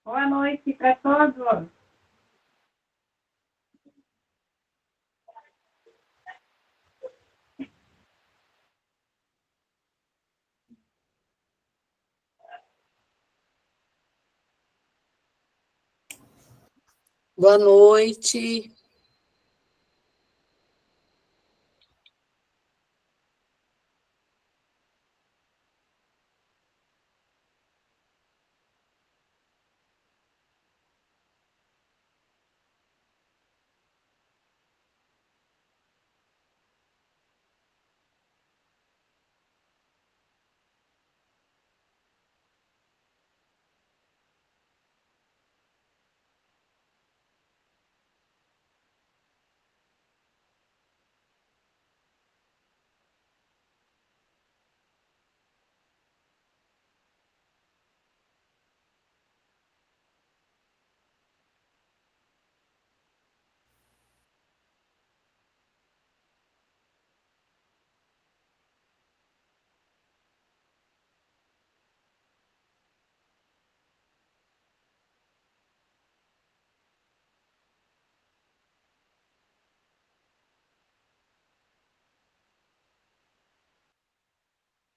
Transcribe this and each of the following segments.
Boa noite para todos. Boa noite.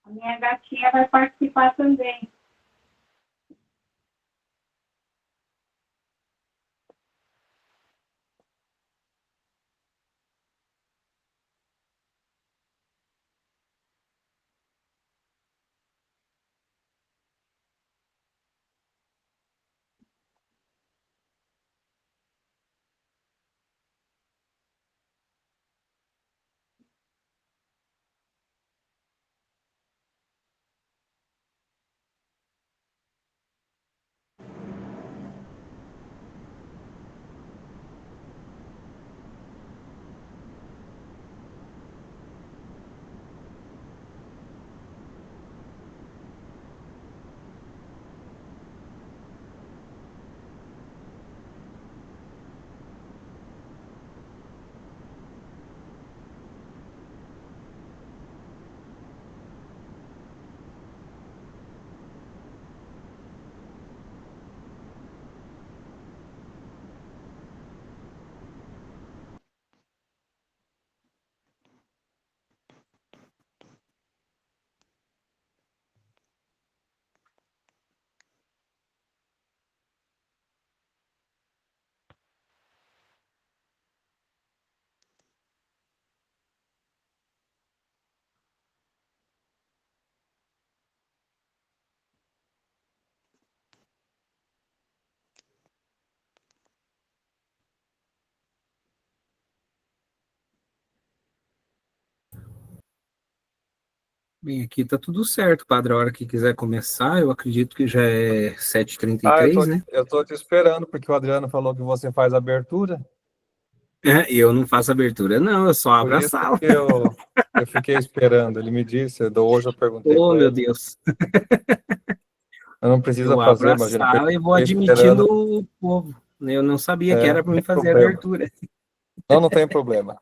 A minha gatinha vai participar também. Bem, aqui tá tudo certo, padre. A hora que quiser começar, eu acredito que já é 7h33, né? Eu tô te esperando, porque o Adriano falou que você faz a abertura. E eu não faço abertura, não, eu só Por abro a isso sala. que eu fiquei esperando. Ele me disse, hoje eu perguntei Oh, para meu ele. Deus. Eu não precisa Eu abro fazer, a imagina. sala e vou Fiquei admitindo esperando. o povo. Eu não sabia que era para Não mim tem fazer a problema. abertura. Não tem problema.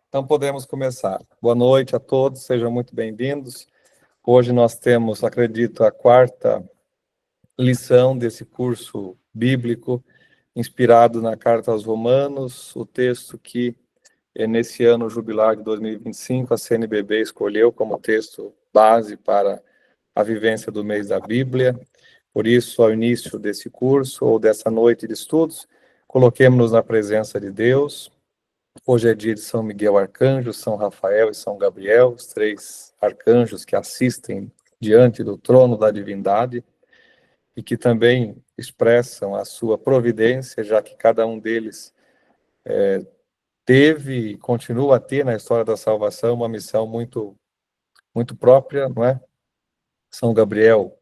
Então podemos começar. Boa noite a todos, sejam muito bem-vindos. Hoje nós temos, acredito, a quarta lição desse curso bíblico, inspirado na Carta aos Romanos, o texto que, nesse ano jubilar de 2025, a CNBB escolheu como texto base para a vivência do mês da Bíblia. Por isso, ao início desse curso, ou dessa noite de estudos, coloquemos-nos na presença de Deus. Hoje é dia de São Miguel Arcanjo, São Rafael e São Gabriel, os três arcanjos que assistem diante do trono da divindade e que também expressam a sua providência, já que cada um deles teve e continua a ter na história da salvação uma missão muito, muito própria, não é? São Gabriel,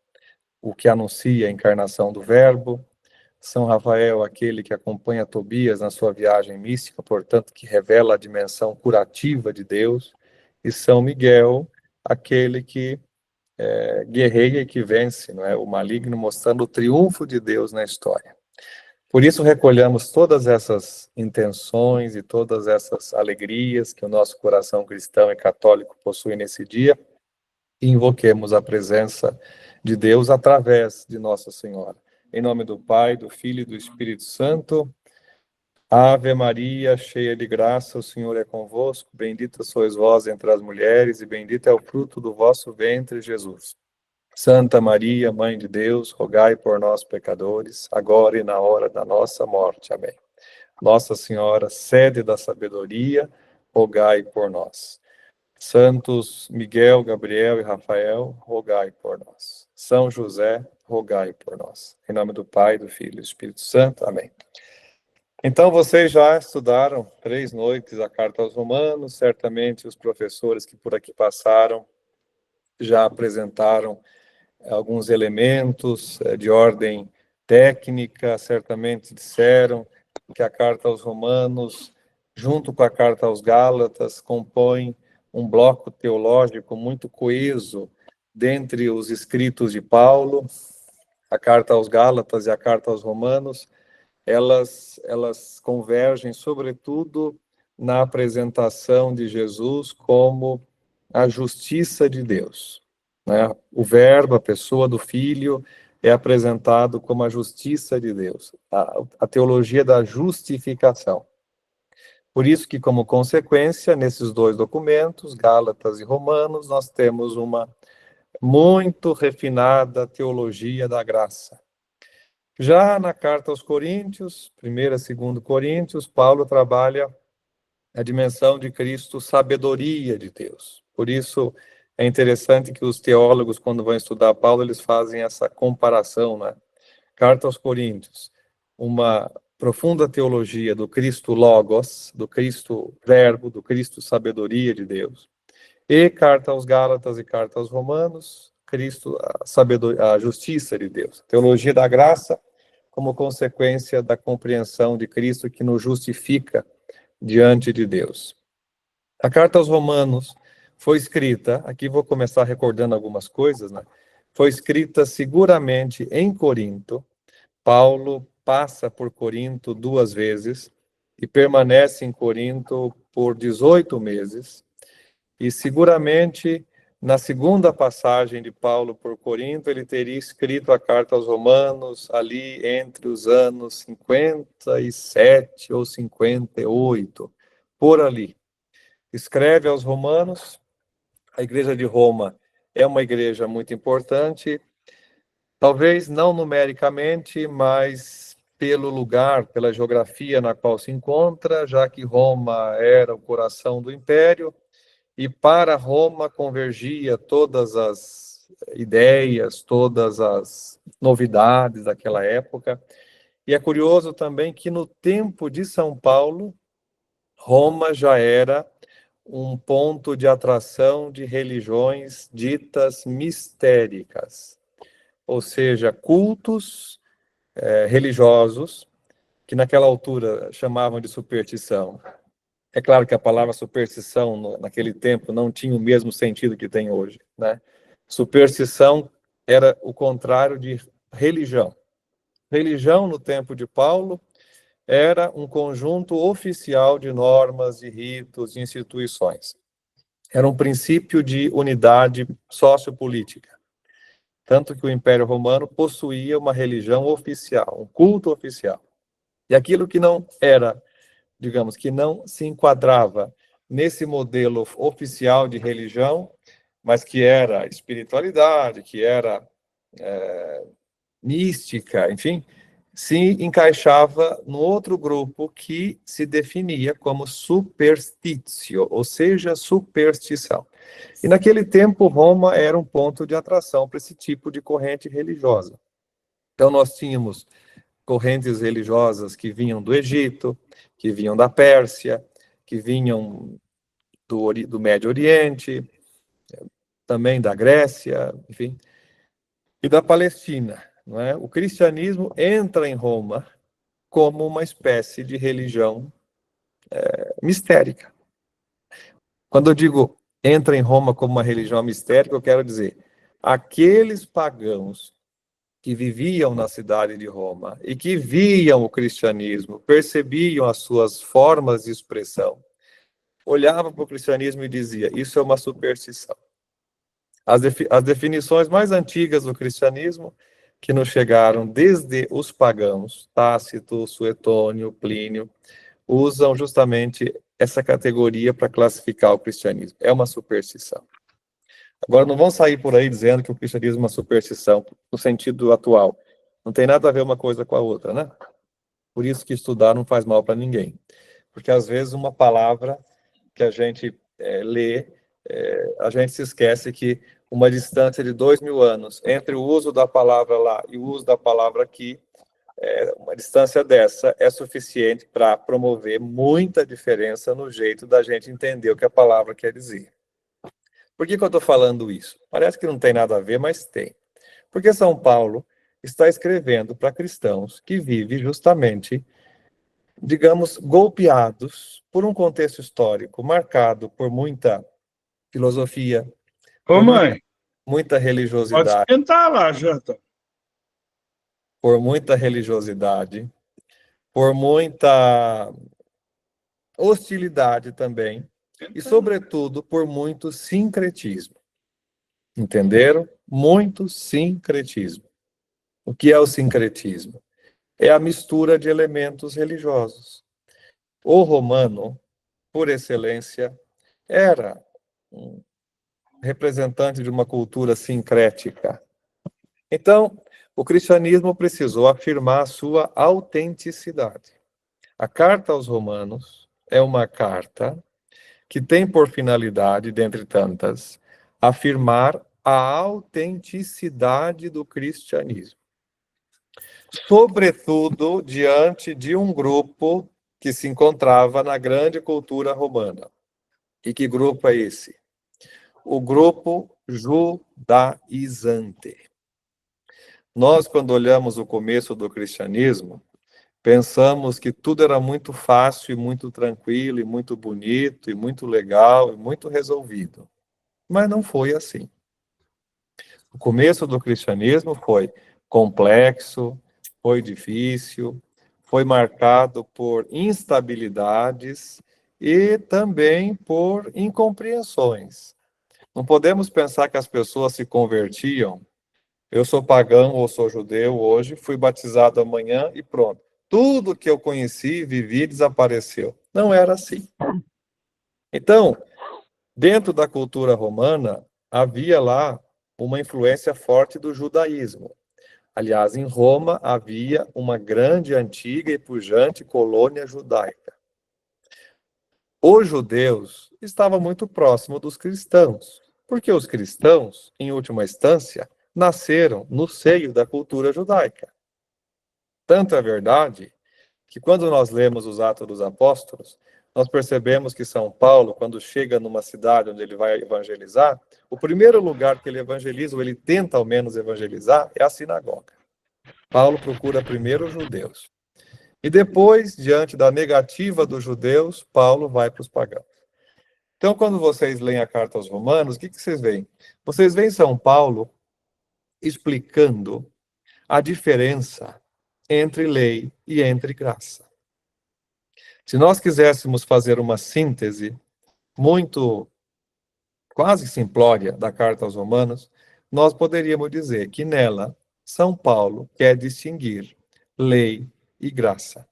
o que anuncia a encarnação do Verbo. São Rafael, aquele que acompanha Tobias na sua viagem mística, portanto, que revela a dimensão curativa de Deus. E São Miguel, aquele que guerreia e que vence, não é? O maligno, mostrando o triunfo de Deus na história. Por isso, recolhamos todas essas intenções e todas essas alegrias que o nosso coração cristão e católico possui nesse dia e invoquemos a presença de Deus através de Nossa Senhora. Em nome do Pai, do Filho e do Espírito Santo. Ave Maria, cheia de graça, o Senhor é convosco. Bendita sois vós entre as mulheres, e bendito é o fruto do vosso ventre, Jesus. Santa Maria, Mãe de Deus, rogai por nós, pecadores, agora e na hora da nossa morte. Amém. Nossa Senhora, sede da sabedoria, rogai por nós. Santos Miguel, Gabriel e Rafael, rogai por nós. São José, rogai por nós. Em nome do Pai, do Filho e do Espírito Santo. Amém. Então, vocês já estudaram 3 noites a Carta aos Romanos, certamente os professores que por aqui passaram já apresentaram alguns elementos de ordem técnica, certamente disseram que a Carta aos Romanos, junto com a Carta aos Gálatas, compõe um bloco teológico muito coeso dentre os escritos de Paulo. A Carta aos Gálatas e a Carta aos Romanos, elas convergem, sobretudo, na apresentação de Jesus como a justiça de Deus, né? O Verbo, a pessoa do Filho, é apresentado como a justiça de Deus, a teologia da justificação. Por isso que, como consequência, nesses 2 documentos, Gálatas e Romanos, nós temos uma muito refinada teologia da graça. Já na carta aos Coríntios, 1ª e 2ª Coríntios, Paulo trabalha a dimensão de Cristo, sabedoria de Deus. Por isso, é interessante que os teólogos, quando vão estudar Paulo, eles fazem essa comparação, né? Carta aos Coríntios, uma profunda teologia do Cristo Logos, do Cristo Verbo, do Cristo Sabedoria de Deus. E Carta aos Gálatas e Carta aos Romanos, Cristo, a justiça de Deus. Teologia da graça, como consequência da compreensão de Cristo que nos justifica diante de Deus. A Carta aos Romanos foi escrita, aqui vou começar recordando algumas coisas, né? Foi escrita seguramente em Corinto. Paulo passa por Corinto 2 vezes e permanece em Corinto por 18 meses. E seguramente, na segunda passagem de Paulo por Corinto, ele teria escrito a Carta aos Romanos ali entre os anos 57 ou 58, por ali. Escreve aos Romanos. A Igreja de Roma é uma igreja muito importante, talvez não numericamente, mas pelo lugar, pela geografia na qual se encontra, já que Roma era o coração do império, e para Roma convergia todas as ideias, todas as novidades daquela época. E é curioso também que no tempo de São Paulo, Roma já era um ponto de atração de religiões ditas mistéricas, ou seja, cultos religiosos, que naquela altura chamavam de superstição. É claro que a palavra superstição, naquele tempo, não tinha o mesmo sentido que tem hoje, né? Superstição era o contrário de religião. Religião, no tempo de Paulo, era um conjunto oficial de normas, de ritos, de instituições. Era um princípio de unidade sociopolítica. Tanto que o Império Romano possuía uma religião oficial, um culto oficial. E aquilo que não era, digamos, que não se enquadrava nesse modelo oficial de religião, mas que era espiritualidade, que era mística, enfim, se encaixava no outro grupo que se definia como superstitio, ou seja, superstição. E naquele tempo, Roma era um ponto de atração para esse tipo de corrente religiosa. Então, nós tínhamos correntes religiosas que vinham do Egito, que vinham da Pérsia, que vinham do Médio Oriente, também da Grécia, enfim, e da Palestina. Não é? O cristianismo entra em Roma como uma espécie de religião mistérica. Quando eu digo entra em Roma como uma religião mistérica, eu quero dizer, aqueles pagãos que viviam na cidade de Roma e que viam o cristianismo, percebiam as suas formas de expressão, olhavam para o cristianismo e diziam, isso é uma superstição. As definições mais antigas do cristianismo que nos chegaram desde os pagãos, Tácito, Suetônio, Plínio, usam justamente essa categoria para classificar o cristianismo. É uma superstição. Agora, não vão sair por aí dizendo que o cristianismo é uma superstição, no sentido atual. Não tem nada a ver uma coisa com a outra, né? Por isso que estudar não faz mal para ninguém. Porque, às vezes, uma palavra que a gente lê, a gente se esquece que uma distância de 2000 anos entre o uso da palavra lá e o uso da palavra aqui, uma distância dessa é suficiente para promover muita diferença no jeito da gente entender o que a palavra quer dizer. Por que eu estou falando isso? Parece que não tem nada a ver, mas tem. Porque São Paulo está escrevendo para cristãos que vivem justamente, digamos, golpeados por um contexto histórico marcado por muita filosofia, Ô, mãe, muita pode religiosidade, esquentar lá, janta. por muita religiosidade, por muita hostilidade também, e, sobretudo, por muito sincretismo. Entenderam? Muito sincretismo. O que é o sincretismo? É a mistura de elementos religiosos. O romano, por excelência, era um representante de uma cultura sincrética. Então, o cristianismo precisou afirmar a sua autenticidade. A carta aos Romanos é uma carta que tem por finalidade, dentre tantas, afirmar a autenticidade do cristianismo. Sobretudo diante de um grupo que se encontrava na grande cultura romana. E que grupo é esse? O grupo judaizante. Nós, quando olhamos o começo do cristianismo, pensamos que tudo era muito fácil e muito tranquilo e muito bonito e muito legal e muito resolvido. Mas não foi assim. O começo do cristianismo foi complexo, foi difícil, foi marcado por instabilidades e também por incompreensões. Não podemos pensar que as pessoas se convertiam. Eu sou pagão ou sou judeu hoje, fui batizado amanhã e pronto. Tudo que eu conheci, vivi, desapareceu. Não era assim. Então, dentro da cultura romana, havia lá uma influência forte do judaísmo. Aliás, em Roma havia uma grande, antiga e pujante colônia judaica. Os judeus estavam muito próximos dos cristãos, porque os cristãos, em última instância, nasceram no seio da cultura judaica. Tanto é verdade que quando nós lemos os Atos dos Apóstolos, nós percebemos que São Paulo, quando chega numa cidade onde ele vai evangelizar, o primeiro lugar que ele evangeliza, ou ele tenta ao menos evangelizar, é a sinagoga. Paulo procura primeiro os judeus. E depois, diante da negativa dos judeus, Paulo vai para os pagãos. Então, quando vocês leem a carta aos Romanos, o que vocês veem? Vocês veem São Paulo explicando a diferença entre lei e entre graça. Se nós quiséssemos fazer uma síntese muito quase simplória da carta aos Romanos, nós poderíamos dizer que nela São Paulo quer distinguir lei e graça,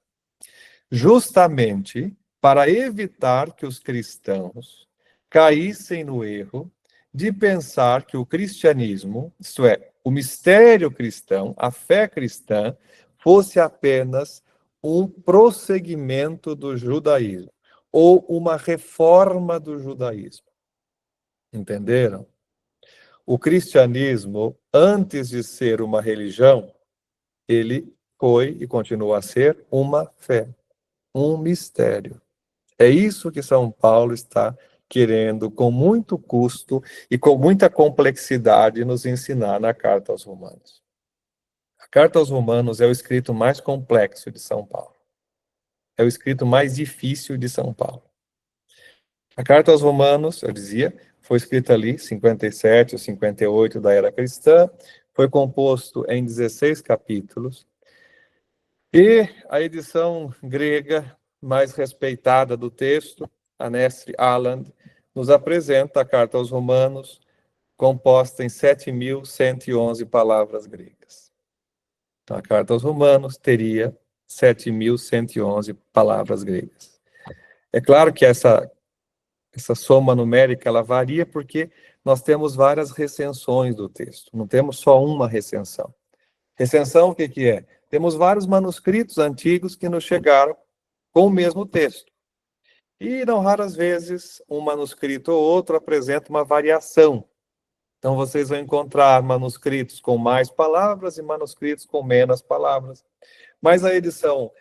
justamente para evitar que os cristãos caíssem no erro de pensar que o cristianismo, isto é, o mistério cristão, a fé cristã, fosse apenas um prosseguimento do judaísmo, ou uma reforma do judaísmo. Entenderam? O cristianismo, antes de ser uma religião, ele foi e continua a ser uma fé, um mistério. É isso que São Paulo está querendo, com muito custo e com muita complexidade, nos ensinar na Carta aos Romanos. A Carta aos Romanos é o escrito mais complexo de São Paulo. É o escrito mais difícil de São Paulo. A Carta aos Romanos, eu dizia, foi escrita ali, 57 ou 58 da era cristã, foi composto em 16 capítulos, e a edição grega mais respeitada do texto, a Nestle Aland, nos apresenta a Carta aos Romanos, composta em 7.111 palavras gregas. Então, a carta aos Romanos teria 7.111 palavras gregas. É claro que essa soma numérica, ela varia porque nós temos várias recensões do texto, não temos só uma recensão. Recensão, o que que é? Temos vários manuscritos antigos que nos chegaram com o mesmo texto. E, não raras vezes, um manuscrito ou outro apresenta uma variação. Então, vocês vão encontrar manuscritos com mais palavras e manuscritos com menos palavras. Mas a edição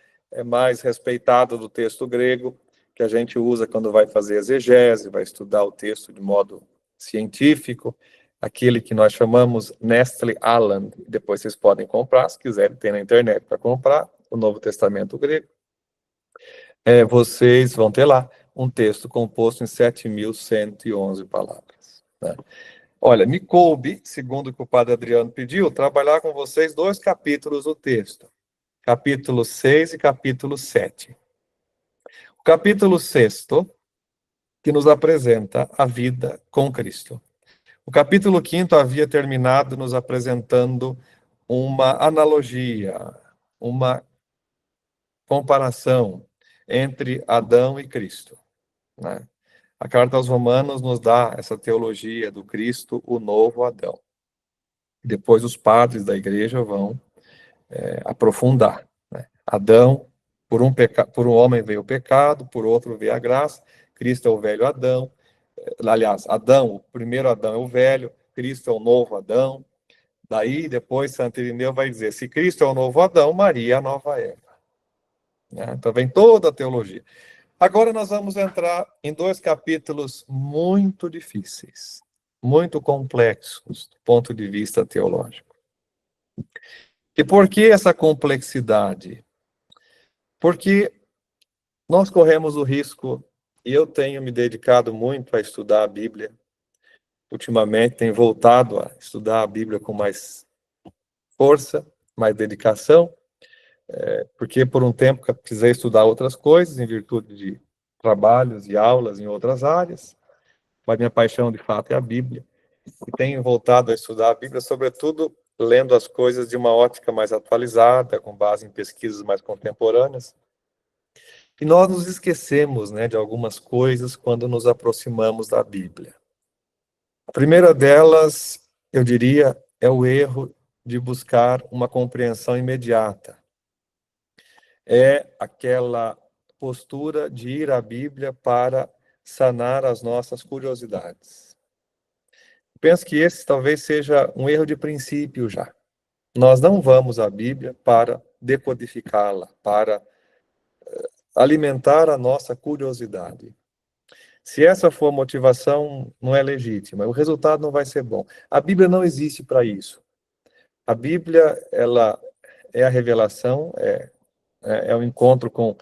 mais respeitada do texto grego, que a gente usa quando vai fazer exegese, vai estudar o texto de modo científico, aquele que nós chamamos Nestle Aland. Depois vocês podem comprar, se quiserem, tem na internet para comprar, o Novo Testamento grego. Vocês vão ter lá um texto composto em 7.111 palavras. Né? Olha, me coube, segundo o que o padre Adriano pediu, trabalhar com vocês 2 capítulos do texto. Capítulo 6 e capítulo 7. O capítulo 6, que nos apresenta a vida com Cristo. O capítulo 5 havia terminado nos apresentando uma analogia, uma comparação entre Adão e Cristo. Né? A carta aos Romanos nos dá essa teologia do Cristo, o novo Adão. Depois os padres da igreja vão aprofundar. Né? Adão, por um homem veio o pecado, por outro veio a graça. Cristo é o velho Adão. Aliás, Adão, o primeiro Adão é o velho, Cristo é o novo Adão. Daí, depois, Santo Irineu vai dizer, se Cristo é o novo Adão, Maria é a nova Eva. Então vem toda a teologia. Agora nós vamos entrar em 2 capítulos muito difíceis, muito complexos do ponto de vista teológico. E por que essa complexidade? Porque nós corremos o risco, e eu tenho me dedicado muito a estudar a Bíblia, ultimamente tenho voltado a estudar a Bíblia com mais força, mais dedicação, porque por um tempo precisei estudar outras coisas, em virtude de trabalhos e aulas em outras áreas, mas minha paixão de fato é a Bíblia, e tenho voltado a estudar a Bíblia, sobretudo lendo as coisas de uma ótica mais atualizada, com base em pesquisas mais contemporâneas. E nós nos esquecemos, de algumas coisas quando nos aproximamos da Bíblia. A primeira delas, eu diria, é o erro de buscar uma compreensão imediata. É aquela postura de ir à Bíblia para sanar as nossas curiosidades. Penso que esse talvez seja um erro de princípio já. Nós não vamos à Bíblia para decodificá-la, para alimentar a nossa curiosidade. Se essa for a motivação, não é legítima, o resultado não vai ser bom. A Bíblia não existe para isso. A Bíblia, ela é a revelação, é o encontro com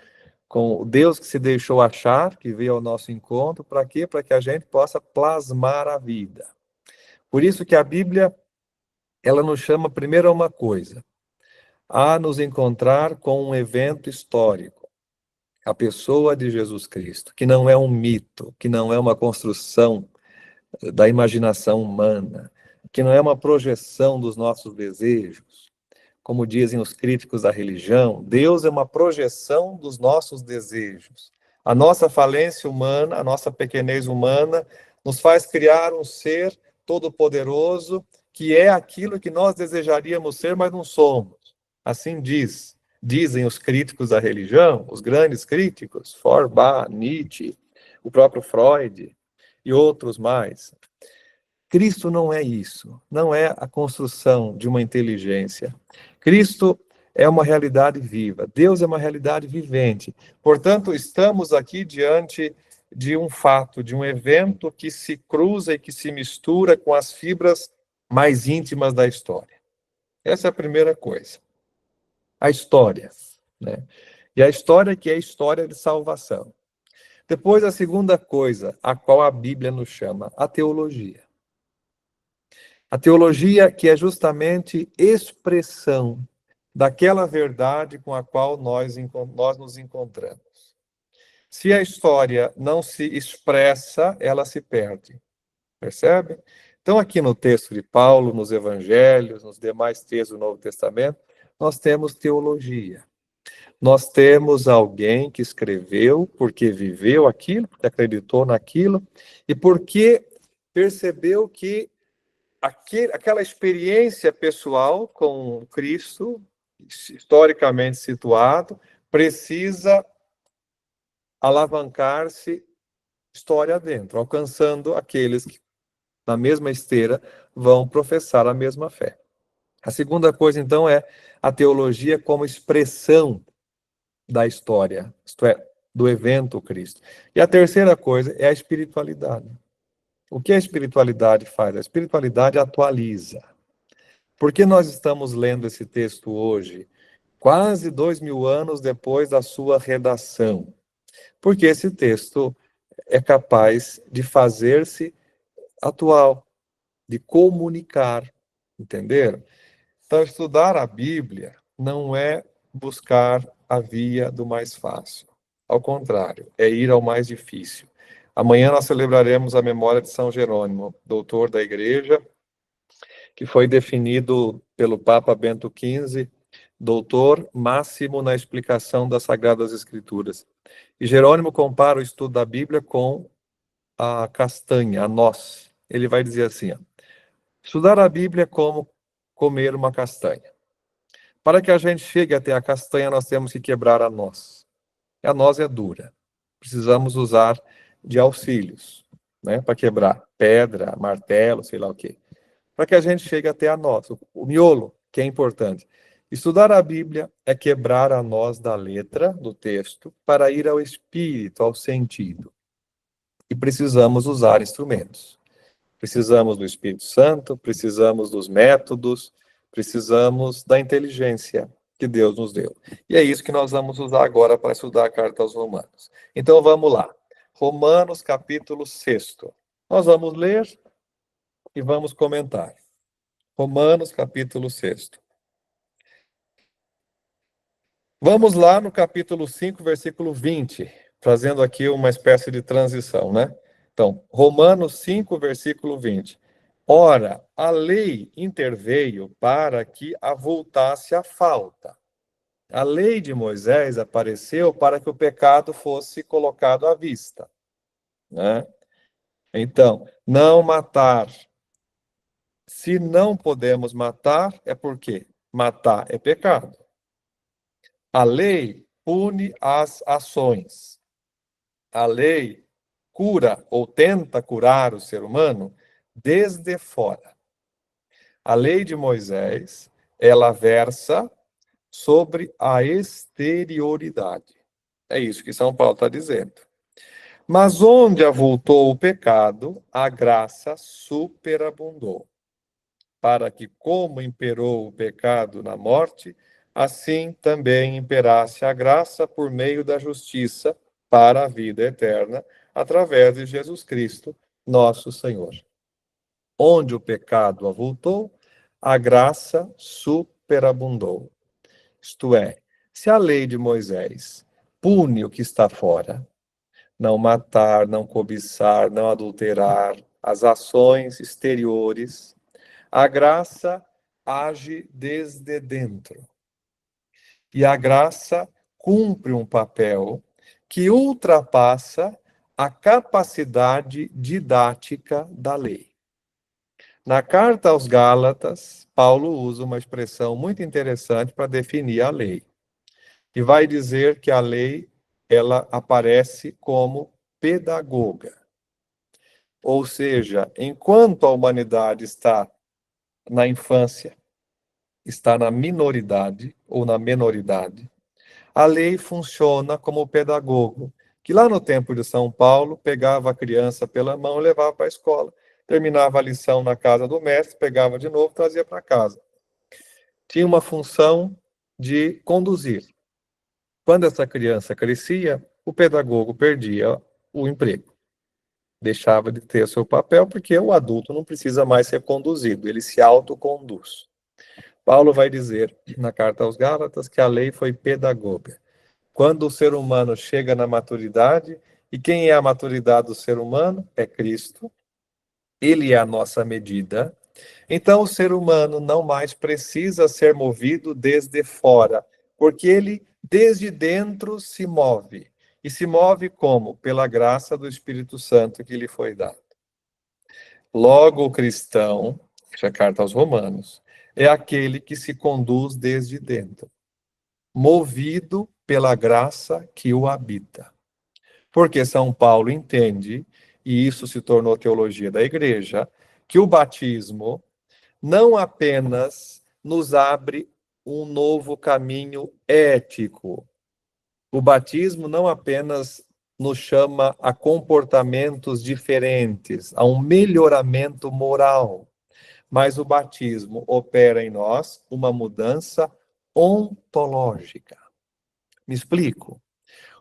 o Deus que se deixou achar, que veio ao nosso encontro, para quê? Para que a gente possa plasmar a vida. Por isso que a Bíblia, ela nos chama primeiro a uma coisa, a nos encontrar com um evento histórico, a pessoa de Jesus Cristo, que não é um mito, que não é uma construção da imaginação humana, que não é uma projeção dos nossos desejos. Como dizem os críticos da religião, Deus é uma projeção dos nossos desejos. A nossa falência humana, a nossa pequenez humana, nos faz criar um ser todo-poderoso, que é aquilo que nós desejaríamos ser, mas não somos. Assim dizem os críticos da religião, os grandes críticos, Feuerbach, Nietzsche, o próprio Freud e outros mais. Cristo não é isso, não é a construção de uma inteligência. Cristo é uma realidade viva, Deus é uma realidade vivente. Portanto, estamos aqui diante de um fato, de um evento que se cruza e que se mistura com as fibras mais íntimas da história. Essa é a primeira coisa. A história, E a história que é a história de salvação. Depois, a segunda coisa, a qual a Bíblia nos chama, a teologia. A teologia que é justamente expressão daquela verdade com a qual nós nos encontramos. Se a história não se expressa, ela se perde. Percebe? Então, aqui no texto de Paulo, nos evangelhos, nos demais textos do Novo Testamento, nós temos teologia. Nós temos alguém que escreveu porque viveu aquilo, porque acreditou naquilo, e porque percebeu que aquela experiência pessoal com Cristo, historicamente situado, precisa alavancar-se história dentro, alcançando aqueles que, na mesma esteira, vão professar a mesma fé. A segunda coisa, então, é a teologia como expressão da história, isto é, do evento Cristo. E a terceira coisa é a espiritualidade. O que a espiritualidade faz? A espiritualidade atualiza. Por que nós estamos lendo esse texto hoje, quase 2000 anos depois da sua redação? Porque esse texto é capaz de fazer-se atual, de comunicar, entenderam? Então, estudar a Bíblia não é buscar a via do mais fácil. Ao contrário, é ir ao mais difícil. Amanhã nós celebraremos a memória de São Jerônimo, doutor da Igreja, que foi definido pelo Papa Bento XV, doutor máximo na explicação das Sagradas Escrituras. E Jerônimo compara o estudo da Bíblia com a castanha, a noz. Ele vai dizer assim, ó, estudar a Bíblia é como comer uma castanha. Para que a gente chegue até a castanha, nós temos que quebrar a noz. A noz é dura. Precisamos usar de auxílios, né, para quebrar pedra, martelo, sei lá o quê. Para que a gente chegue até a noz. O miolo, que é importante. Estudar a Bíblia é quebrar a noz da letra, do texto, para ir ao espírito, ao sentido. E precisamos usar instrumentos. Precisamos do Espírito Santo, precisamos dos métodos, precisamos da inteligência que Deus nos deu. E é isso que nós vamos usar agora para estudar a carta aos Romanos. Então vamos lá. Romanos capítulo 6. Nós vamos ler e vamos comentar. Romanos capítulo 6. Vamos lá no capítulo 5, versículo 20, fazendo aqui uma espécie de transição, né? Então, Romanos 5, versículo 20. Ora, a lei interveio para que avultasse a falta. A lei de Moisés apareceu para que o pecado fosse colocado à vista, né? Então, não matar. Se não podemos matar, é porque matar é pecado. A lei pune as ações. A lei cura ou tenta curar o ser humano desde fora. A lei de Moisés, ela versa sobre a exterioridade. É isso que São Paulo está dizendo. Mas onde avultou o pecado, a graça superabundou, para que, como imperou o pecado na morte, assim também imperasse a graça por meio da justiça para a vida eterna, através de Jesus Cristo, nosso Senhor. Onde o pecado avultou, a graça superabundou. Isto é, se a lei de Moisés pune o que está fora, não matar, não cobiçar, não adulterar, as ações exteriores, a graça age desde dentro. E a graça cumpre um papel que ultrapassa a capacidade didática da lei. Na carta aos Gálatas, Paulo usa uma expressão muito interessante para definir a lei. E vai dizer que a lei, ela aparece como pedagoga. Ou seja, enquanto a humanidade está na infância, está na minoridade ou na menoridade, a lei funciona como pedagogo, que lá no tempo de São Paulo, pegava a criança pela mão e levava para a escola. Terminava a lição na casa do mestre, pegava de novo e trazia para casa. Tinha uma função de conduzir. Quando essa criança crescia, o pedagogo perdia o emprego. Deixava de ter o seu papel, porque o adulto não precisa mais ser conduzido, ele se autoconduz. Paulo vai dizer na carta aos Gálatas que a lei foi pedagoga. Quando o ser humano chega na maturidade, e quem é a maturidade do ser humano? É Cristo. Ele é a nossa medida. Então, o ser humano não mais precisa ser movido desde fora, porque ele, desde dentro, se move. E se move como? Pela graça do Espírito Santo que lhe foi dado. Logo, o cristão, que é a carta aos Romanos, é aquele que se conduz desde dentro, movido pela graça que o habita. Porque São Paulo entende, e isso se tornou teologia da igreja, que o batismo não apenas nos abre um novo caminho ético. O batismo não apenas nos chama a comportamentos diferentes, a um melhoramento moral, mas o batismo opera em nós uma mudança ontológica. Me explico?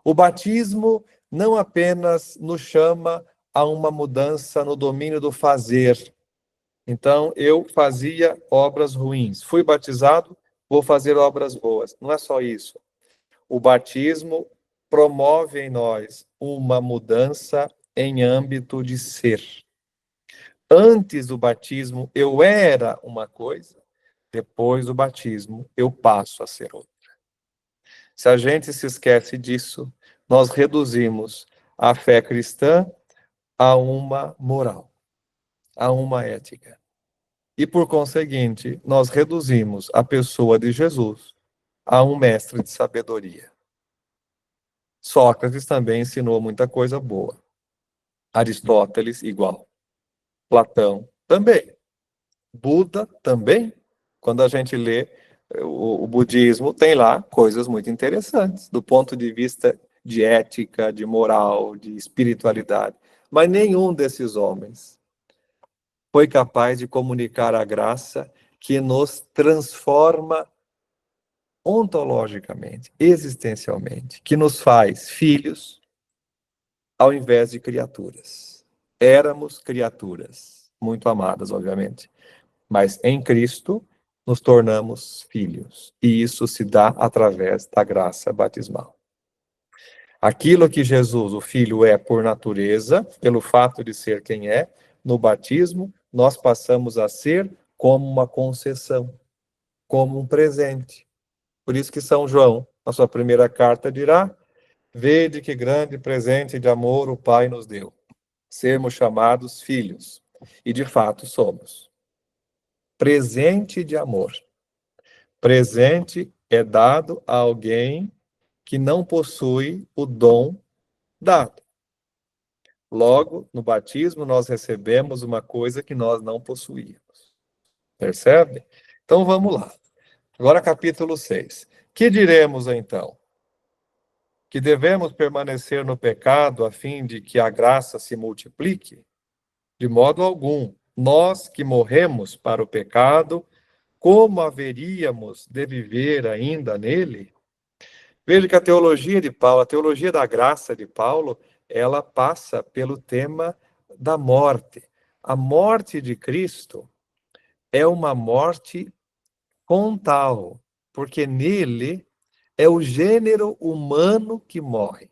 O batismo não apenas nos chama a uma mudança no domínio do fazer. Então, eu fazia obras ruins. Fui batizado, vou fazer obras boas. Não é só isso. O batismo promove em nós uma mudança em âmbito de ser. Antes do batismo, eu era uma coisa. Depois do batismo, eu passo a ser outra. Se a gente se esquece disso, nós reduzimos a fé cristã a uma moral, a uma ética. E, por conseguinte, nós reduzimos a pessoa de Jesus a um mestre de sabedoria. Sócrates também ensinou muita coisa boa. Aristóteles, igual. Platão, também. Buda, também. Quando a gente lê o budismo, tem lá coisas muito interessantes, do ponto de vista de ética, de moral, de espiritualidade. Mas nenhum desses homens foi capaz de comunicar a graça que nos transforma ontologicamente, existencialmente, que nos faz filhos ao invés de criaturas. Éramos criaturas, muito amadas, obviamente, mas em Cristo nos tornamos filhos, e isso se dá através da graça batismal. Aquilo que Jesus, o Filho, é por natureza, pelo fato de ser quem é, no batismo, nós passamos a ser como uma concessão, como um presente. Por isso que São João, na sua primeira carta, dirá: vede que grande presente de amor o Pai nos deu, sermos chamados filhos. E de fato somos. Presente de amor. Presente é dado a alguém que não possui o dom dado. Logo, no batismo, nós recebemos uma coisa que nós não possuíamos. Percebe? Então, vamos lá. Agora, capítulo 6. Que diremos, então? Que devemos permanecer no pecado a fim de que a graça se multiplique? De modo algum. Nós que morremos para o pecado, como haveríamos de viver ainda nele? Veja que a teologia de Paulo, a teologia da graça de Paulo, ela passa pelo tema da morte. A morte de Cristo é uma morte frontal, porque nele é o gênero humano que morre.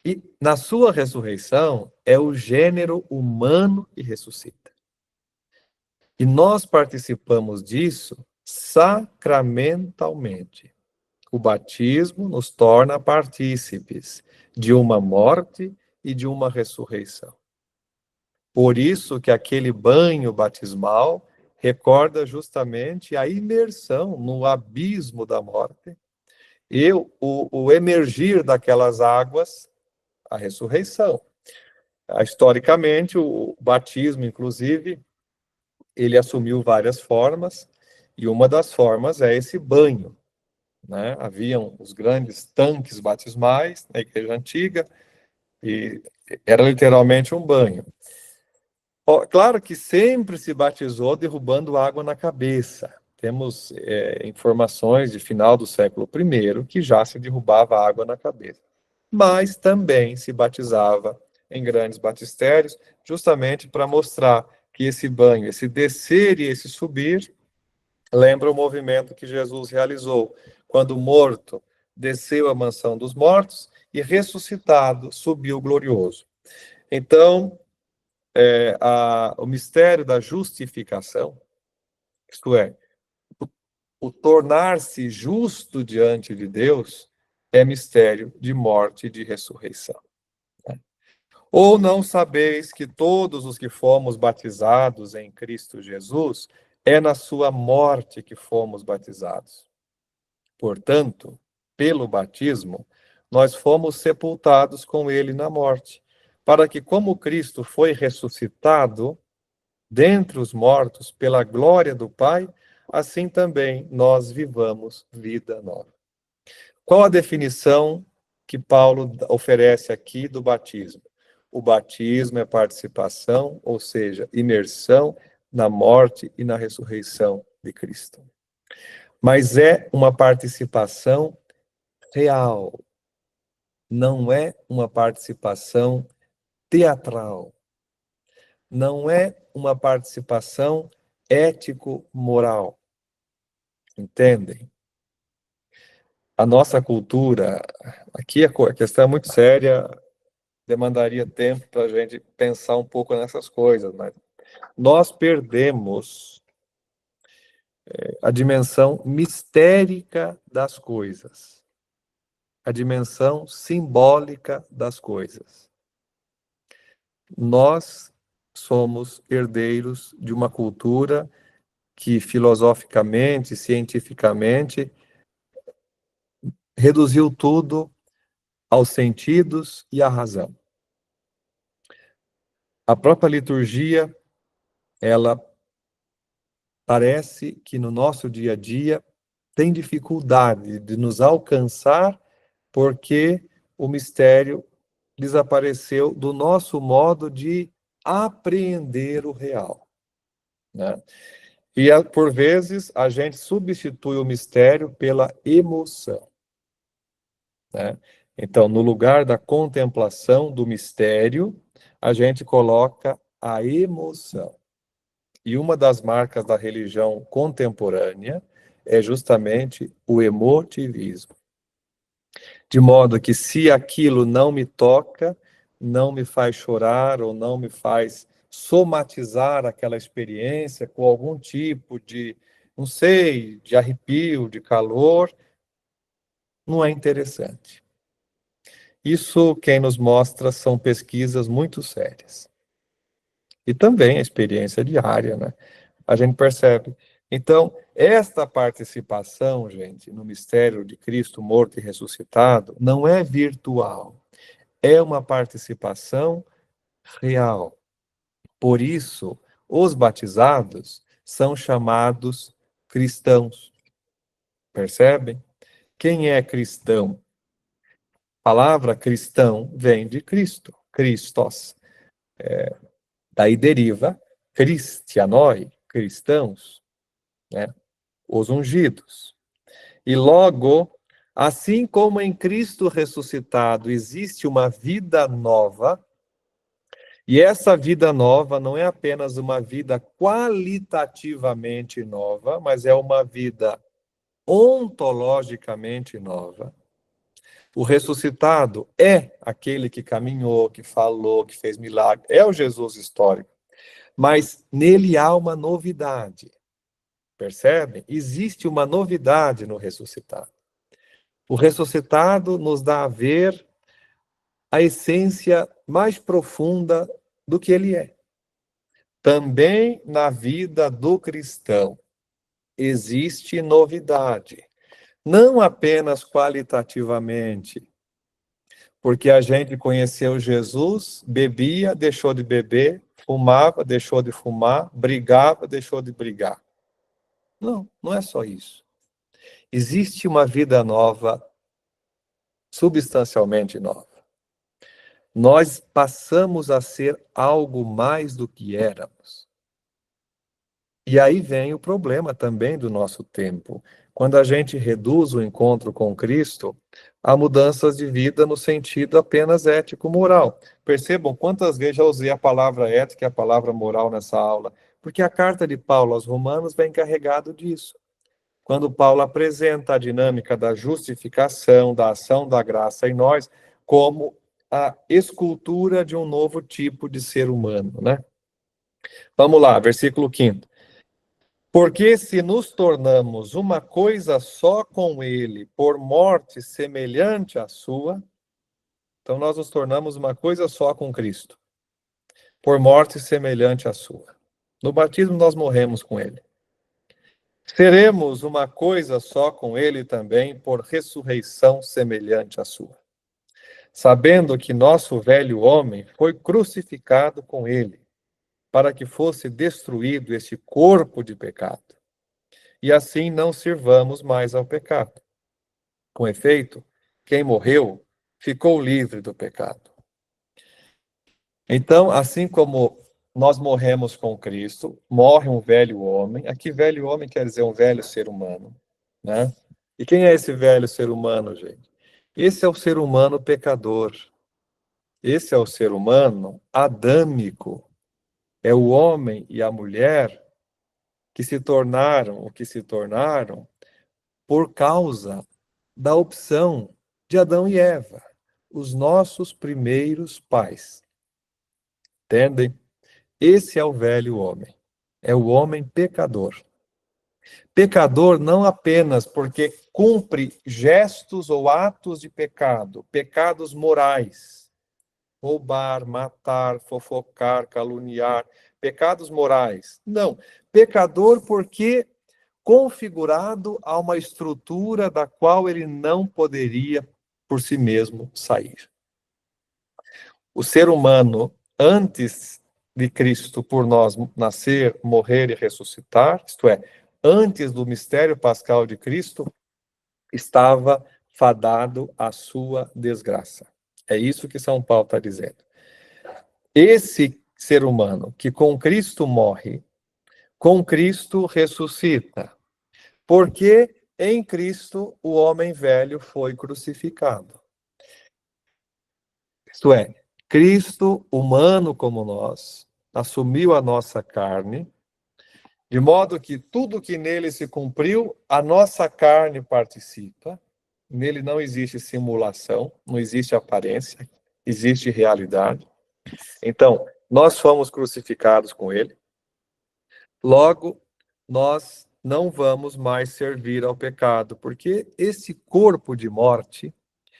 E na sua ressurreição é o gênero humano que ressuscita. E nós participamos disso sacramentalmente. O batismo nos torna partícipes de uma morte e de uma ressurreição. Por isso que aquele banho batismal recorda justamente a imersão no abismo da morte e o emergir daquelas águas, a ressurreição. Historicamente, o batismo, inclusive, ele assumiu várias formas, e uma das formas é esse banho. Né? Haviam os grandes tanques batismais na igreja antiga, e era literalmente um banho. Claro que sempre se batizou derrubando água na cabeça. Temos informações de final do século I que já se derrubava água na cabeça. Mas também se batizava em grandes batistérios, justamente para mostrar que esse banho, esse descer e esse subir, lembra o movimento que Jesus realizou, quando morto desceu à mansão dos mortos e ressuscitado subiu glorioso. Então, o mistério da justificação, isto é, o tornar-se justo diante de Deus, é mistério de morte e de ressurreição. Ou não sabeis que todos os que fomos batizados em Cristo Jesus, é na sua morte que fomos batizados. Portanto, pelo batismo, nós fomos sepultados com ele na morte, para que, como Cristo foi ressuscitado dentre os mortos pela glória do Pai, assim também nós vivamos vida nova. Qual a definição que Paulo oferece aqui do batismo? O batismo é participação, ou seja, imersão na morte e na ressurreição de Cristo. Mas é uma participação real, não é uma participação teatral, não é uma participação ético-moral. Entendem? A nossa cultura, aqui a questão é muito séria, demandaria tempo para a gente pensar um pouco nessas coisas, mas nós perdemos a dimensão mistérica das coisas, a dimensão simbólica das coisas. Nós somos herdeiros de uma cultura que filosoficamente, cientificamente, reduziu tudo aos sentidos e à razão. A própria liturgia, ela parece que no nosso dia a dia tem dificuldade de nos alcançar porque o mistério desapareceu do nosso modo de apreender o real, né? E, por vezes, a gente substitui o mistério pela emoção, né? Então, no lugar da contemplação do mistério, a gente coloca a emoção. E uma das marcas da religião contemporânea é justamente o emotivismo. De modo que se aquilo não me toca, não me faz chorar ou não me faz somatizar aquela experiência com algum tipo de, não sei, de arrepio, de calor, não é interessante. Isso quem nos mostra são pesquisas muito sérias. E também a experiência diária, né? A gente percebe. Então, esta participação, gente, no mistério de Cristo morto e ressuscitado, não é virtual. É uma participação real. Por isso, os batizados são chamados cristãos. Percebem? Quem é cristão? A palavra cristão vem de Cristo, Christos. Daí deriva Christianoi, cristãos, né? Os ungidos. E logo, assim como em Cristo ressuscitado existe uma vida nova, e essa vida nova não é apenas uma vida qualitativamente nova, mas é uma vida ontologicamente nova. O ressuscitado é aquele que caminhou, que falou, que fez milagre, é o Jesus histórico. Mas nele há uma novidade. Percebem? Existe uma novidade no ressuscitado. O ressuscitado nos dá a ver a essência mais profunda do que ele é. Também na vida do cristão existe novidade. Não apenas qualitativamente, porque a gente conheceu Jesus, bebia, deixou de beber, fumava, deixou de fumar, brigava, deixou de brigar. Não, não é só isso. Existe uma vida nova, substancialmente nova. Nós passamos a ser algo mais do que éramos. E aí vem o problema também do nosso tempo. Quando a gente reduz o encontro com Cristo a mudanças de vida no sentido apenas ético-moral. Percebam quantas vezes já usei a palavra ética e a palavra moral nessa aula, porque a carta de Paulo aos Romanos vem encarregado disso. Quando Paulo apresenta a dinâmica da justificação, da ação da graça em nós, como a escultura de um novo tipo de ser humano, né? Vamos lá, versículo 5. Porque se nos tornamos uma coisa só com ele, por morte semelhante à sua, então nós nos tornamos uma coisa só com Cristo, por morte semelhante à sua. No batismo nós morremos com ele. Seremos uma coisa só com ele também, por ressurreição semelhante à sua. Sabendo que nosso velho homem foi crucificado com ele, para que fosse destruído esse corpo de pecado, e assim não sirvamos mais ao pecado. Com efeito, quem morreu ficou livre do pecado. Então, assim como nós morremos com Cristo, morre um velho homem. Aqui, velho homem quer dizer um velho ser humano, né? E quem é esse velho ser humano, gente? Esse é o ser humano pecador. Esse é o ser humano adâmico. É o homem e a mulher que se tornaram o que se tornaram por causa da opção de Adão e Eva, os nossos primeiros pais. Entendem? Esse é o velho homem. É o homem pecador. Pecador não apenas porque cumpre gestos ou atos de pecado, pecados morais, roubar, matar, fofocar, caluniar, pecados morais. Não, pecador porque configurado a uma estrutura da qual ele não poderia por si mesmo sair. O ser humano, antes de Cristo por nós nascer, morrer e ressuscitar, isto é, antes do mistério pascal de Cristo, estava fadado à sua desgraça. É isso que São Paulo está dizendo. Esse ser humano que com Cristo morre, com Cristo ressuscita, porque em Cristo o homem velho foi crucificado. Isto é, Cristo, humano como nós, assumiu a nossa carne, de modo que tudo que nele se cumpriu, a nossa carne participa. Nele não existe simulação, não existe aparência, existe realidade. Então, nós fomos crucificados com ele. Logo, nós não vamos mais servir ao pecado, porque esse corpo de morte,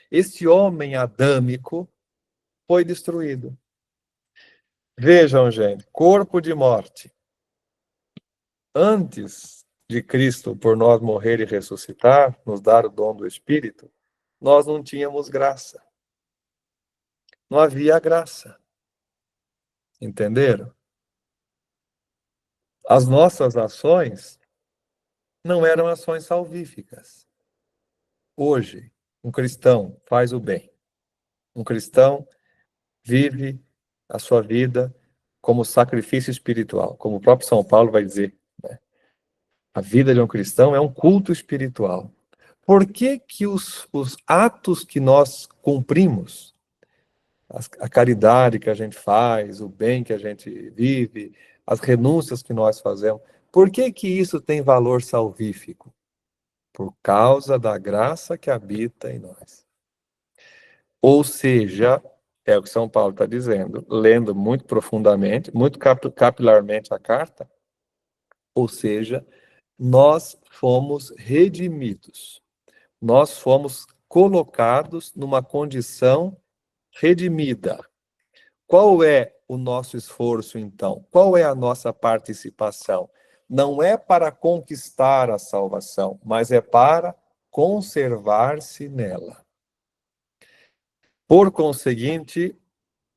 esse homem adâmico, foi destruído. Vejam, gente, corpo de morte. Antes de Cristo, por nós morrer e ressuscitar, nos dar o dom do Espírito, nós não tínhamos graça. Não havia graça. Entenderam? As nossas ações não eram ações salvíficas. Hoje, um cristão faz o bem. Um cristão vive a sua vida como sacrifício espiritual, como o próprio São Paulo vai dizer, né? A vida de um cristão é um culto espiritual. Por que que os atos que nós cumprimos, a caridade que a gente faz, o bem que a gente vive, as renúncias que nós fazemos, por que que isso tem valor salvífico? Por causa da graça que habita em nós. Ou seja, é o que São Paulo está dizendo, lendo muito profundamente, muito capilarmente a carta, ou seja, nós fomos redimidos. Nós fomos colocados numa condição redimida. Qual é o nosso esforço, então? Qual é a nossa participação? Não é para conquistar a salvação, mas é para conservar-se nela. Por conseguinte,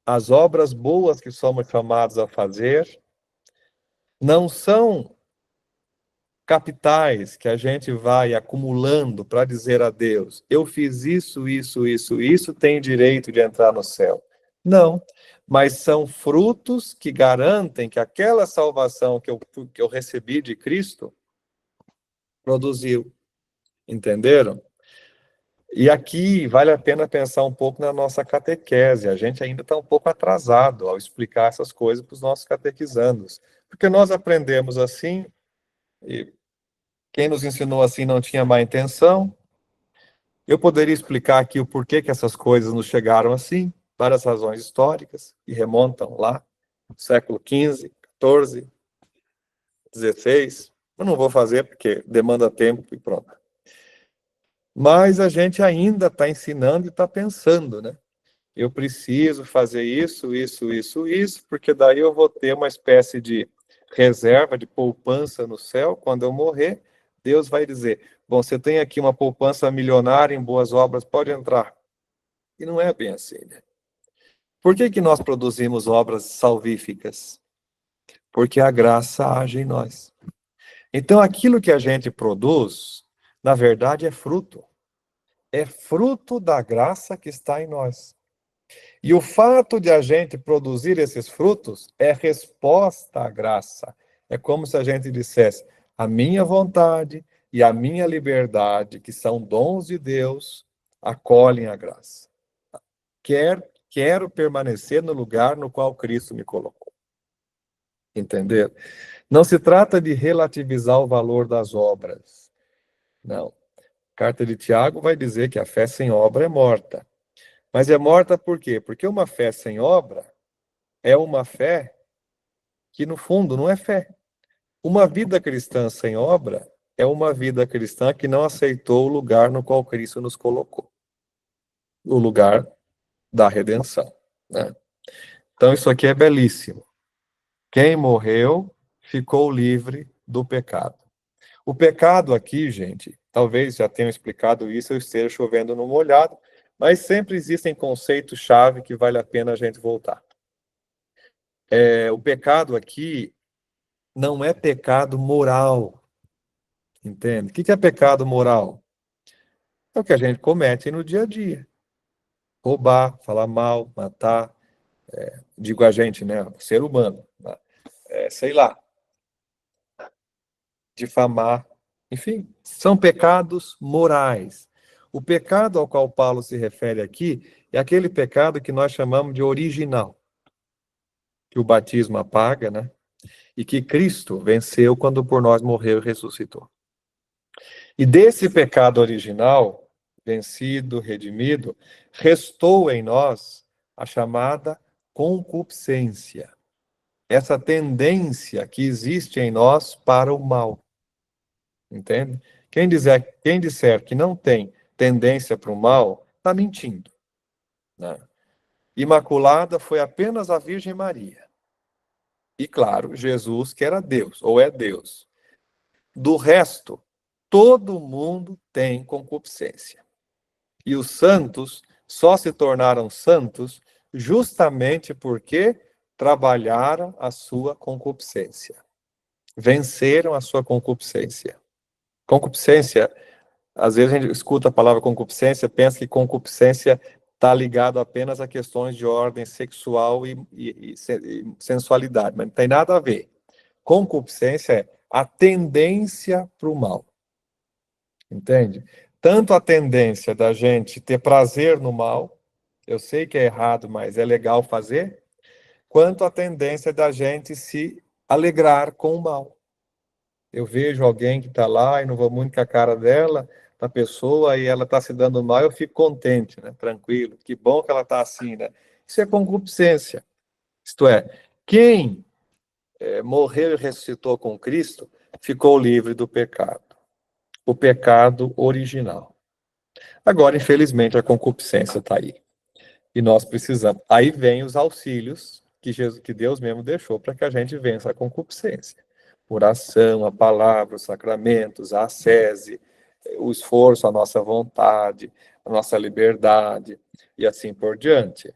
as obras boas que somos chamados a fazer não são capitais que a gente vai acumulando para dizer a Deus, eu fiz isso, tem direito de entrar no céu. Não, mas são frutos que garantem que aquela salvação que eu recebi de Cristo produziu. Entenderam? E aqui vale a pena pensar um pouco na nossa catequese. A gente ainda está um pouco atrasado ao explicar essas coisas para os nossos catequizandos. Porque nós aprendemos assim, e quem nos ensinou assim não tinha má intenção. Eu poderia explicar aqui o porquê que essas coisas nos chegaram assim, várias razões históricas, que remontam lá, século XV, XIV, XVI. Eu não vou fazer porque demanda tempo e pronto. Mas a gente ainda está ensinando e está pensando, né? Eu preciso fazer isso, porque daí eu vou ter uma espécie de reserva, de poupança no céu. Quando eu morrer, Deus vai dizer, bom, você tem aqui uma poupança milionária em boas obras, pode entrar. E não é bem assim, né? Por que nós produzimos obras salvíficas? Porque a graça age em nós. Então, aquilo que a gente produz, na verdade, é fruto. É fruto da graça que está em nós. E o fato de a gente produzir esses frutos é resposta à graça. É como se a gente dissesse: a minha vontade e a minha liberdade, que são dons de Deus, acolhem a graça. Quero permanecer no lugar no qual Cristo me colocou. Entender? Não se trata de relativizar o valor das obras. Não. A carta de Tiago vai dizer que a fé sem obra é morta. Mas é morta por quê? Porque uma fé sem obra é uma fé que, no fundo, não é fé. Uma vida cristã sem obra é uma vida cristã que não aceitou o lugar no qual Cristo nos colocou. O lugar da redenção, né? Então, isso aqui é belíssimo. Quem morreu ficou livre do pecado. O pecado aqui, gente, talvez já tenham explicado isso, eu esteja chovendo no molhado, mas sempre existem conceitos-chave que vale a pena a gente voltar. O pecado aqui não é pecado moral, entende? O que é pecado moral? É o que a gente comete no dia a dia. Roubar, falar mal, matar, digo a gente, né? O ser humano, né? Sei lá, difamar, enfim, são pecados morais. O pecado ao qual Paulo se refere aqui é aquele pecado que nós chamamos de original, que o batismo apaga, né? E que Cristo venceu quando por nós morreu e ressuscitou. E desse pecado original, vencido, redimido, restou em nós a chamada concupiscência. Essa tendência que existe em nós para o mal. Entende? Quem disser que não tem tendência para o mal, está mentindo, né? Imaculada foi apenas a Virgem Maria. E claro, Jesus, que era Deus, ou é Deus. Do resto, todo mundo tem concupiscência. E os santos só se tornaram santos justamente porque trabalharam a sua concupiscência. Venceram a sua concupiscência. Concupiscência, às vezes a gente escuta a palavra concupiscência, pensa que concupiscência está ligado apenas a questões de ordem sexual e sensualidade, mas não tem nada a ver. Concupiscência é a tendência para o mal. Entende? Tanto a tendência da gente ter prazer no mal, eu sei que é errado, mas é legal fazer, quanto a tendência da gente se alegrar com o mal. Eu vejo alguém que está lá e não vou muito com a cara dela, da pessoa, e ela está se dando mal, eu fico contente, né? Tranquilo, que bom que ela está assim, né? Isso é concupiscência. Isto é, quem morreu e ressuscitou com Cristo, ficou livre do pecado. O pecado original. Agora, infelizmente, a concupiscência está aí. E nós precisamos. Aí vem os auxílios que Deus mesmo deixou para que a gente vença a concupiscência. Oração, a palavra, os sacramentos, a ascese, o esforço, a nossa vontade, a nossa liberdade, e assim por diante.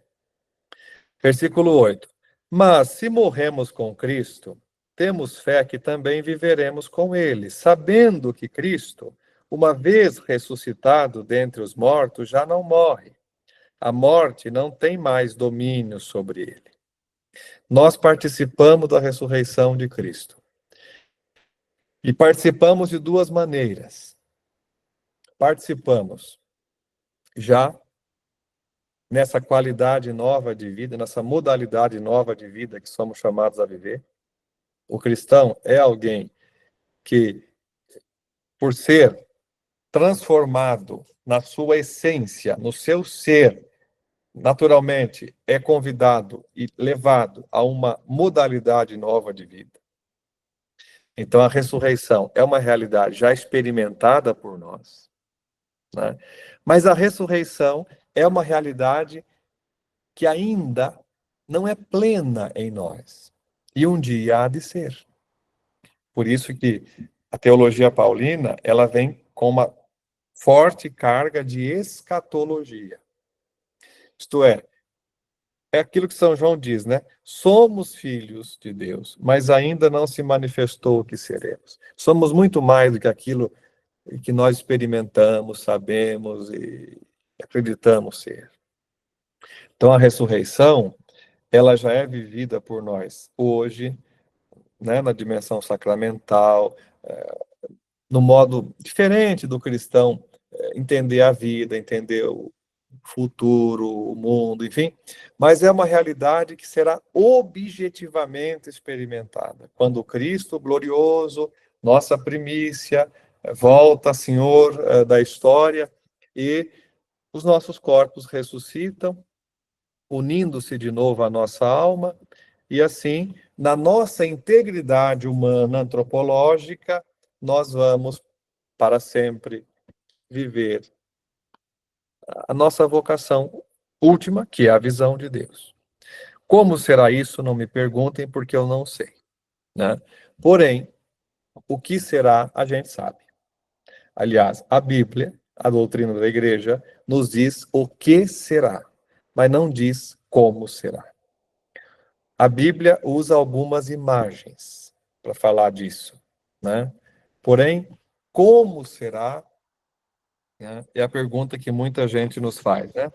Versículo 8. Mas se morremos com Cristo, temos fé que também viveremos com ele, sabendo que Cristo, uma vez ressuscitado dentre os mortos, já não morre. A morte não tem mais domínio sobre ele. Nós participamos da ressurreição de Cristo. E participamos de duas maneiras. Participamos já nessa qualidade nova de vida, nessa modalidade nova de vida que somos chamados a viver. O cristão é alguém que, por ser transformado na sua essência, no seu ser, naturalmente, é convidado e levado a uma modalidade nova de vida. Então, a ressurreição é uma realidade já experimentada por nós, né? Mas a ressurreição é uma realidade que ainda não é plena em nós. E um dia há de ser. Por isso que a teologia paulina, ela vem com uma forte carga de escatologia. Isto é aquilo que São João diz, né? Somos filhos de Deus, mas ainda não se manifestou o que seremos. Somos muito mais do que aquilo que nós experimentamos, sabemos e acreditamos ser. Então, a ressurreição, ela já é vivida por nós hoje, né, na dimensão sacramental, no modo diferente do cristão entender a vida, entender o futuro, o mundo, enfim, mas é uma realidade que será objetivamente experimentada. Quando Cristo glorioso, nossa primícia, volta, Senhor da história, e os nossos corpos ressuscitam, unindo-se de novo à nossa alma, e assim, na nossa integridade humana antropológica, nós vamos para sempre viver a nossa vocação última, que é a visão de Deus. Como será isso? Não me perguntem, porque eu não sei, né? Porém, o que será, a gente sabe. Aliás, a Bíblia, a doutrina da igreja, nos diz o que será, mas não diz como será. A Bíblia usa algumas imagens para falar disso, né? Porém, como será, né, é a pergunta que muita gente nos faz, né?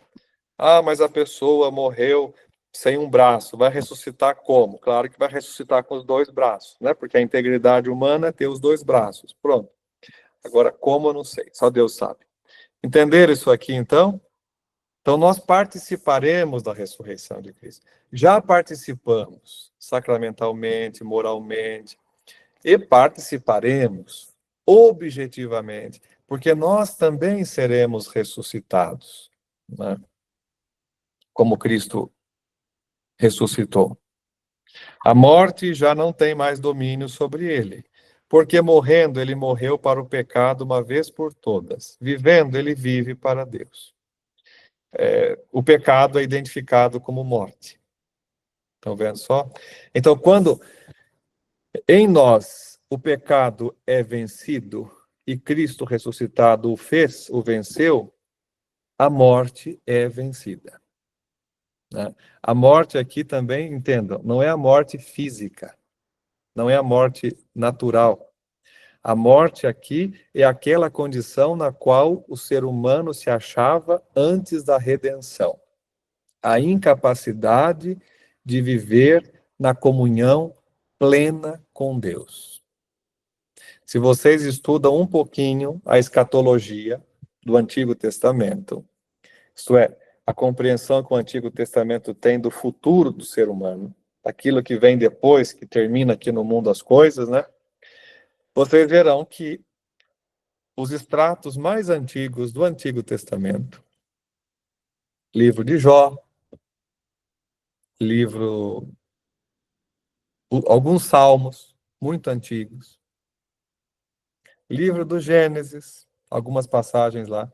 Ah, mas a pessoa morreu sem um braço, vai ressuscitar como? Claro que vai ressuscitar com os dois braços, né? Porque a integridade humana é ter os dois braços. Pronto. Agora, como eu não sei, só Deus sabe. Entenderam isso aqui, então? Então, nós participaremos da ressurreição de Cristo. Já participamos sacramentalmente, moralmente, e participaremos objetivamente, porque nós também seremos ressuscitados, né? Como Cristo ressuscitou. A morte já não tem mais domínio sobre ele, porque morrendo, ele morreu para o pecado uma vez por todas. Vivendo, ele vive para Deus. O pecado é identificado como morte. Estão vendo só? Então, quando em nós o pecado é vencido e Cristo ressuscitado o fez, o venceu, a morte é vencida, né? A morte aqui também, entendam, não é a morte física, não é a morte natural. A morte aqui é aquela condição na qual o ser humano se achava antes da redenção. A incapacidade de viver na comunhão plena com Deus. Se vocês estudam um pouquinho a escatologia do Antigo Testamento, isto é, a compreensão que o Antigo Testamento tem do futuro do ser humano, aquilo que vem depois, que termina aqui no mundo as coisas, né? Vocês verão que os extratos mais antigos do Antigo Testamento, livro de Jó, alguns salmos muito antigos, livro do Gênesis, algumas passagens lá,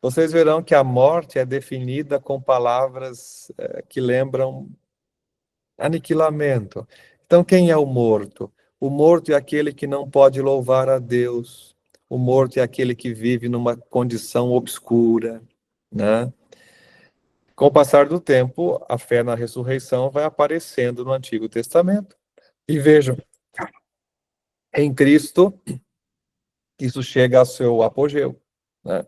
vocês verão que a morte é definida com palavras que lembram aniquilamento. Então, quem é o morto? O morto é aquele que não pode louvar a Deus. O morto é aquele que vive numa condição obscura, né? Com o passar do tempo, a fé na ressurreição vai aparecendo no Antigo Testamento. E vejam, em Cristo, isso chega ao seu apogeu, né?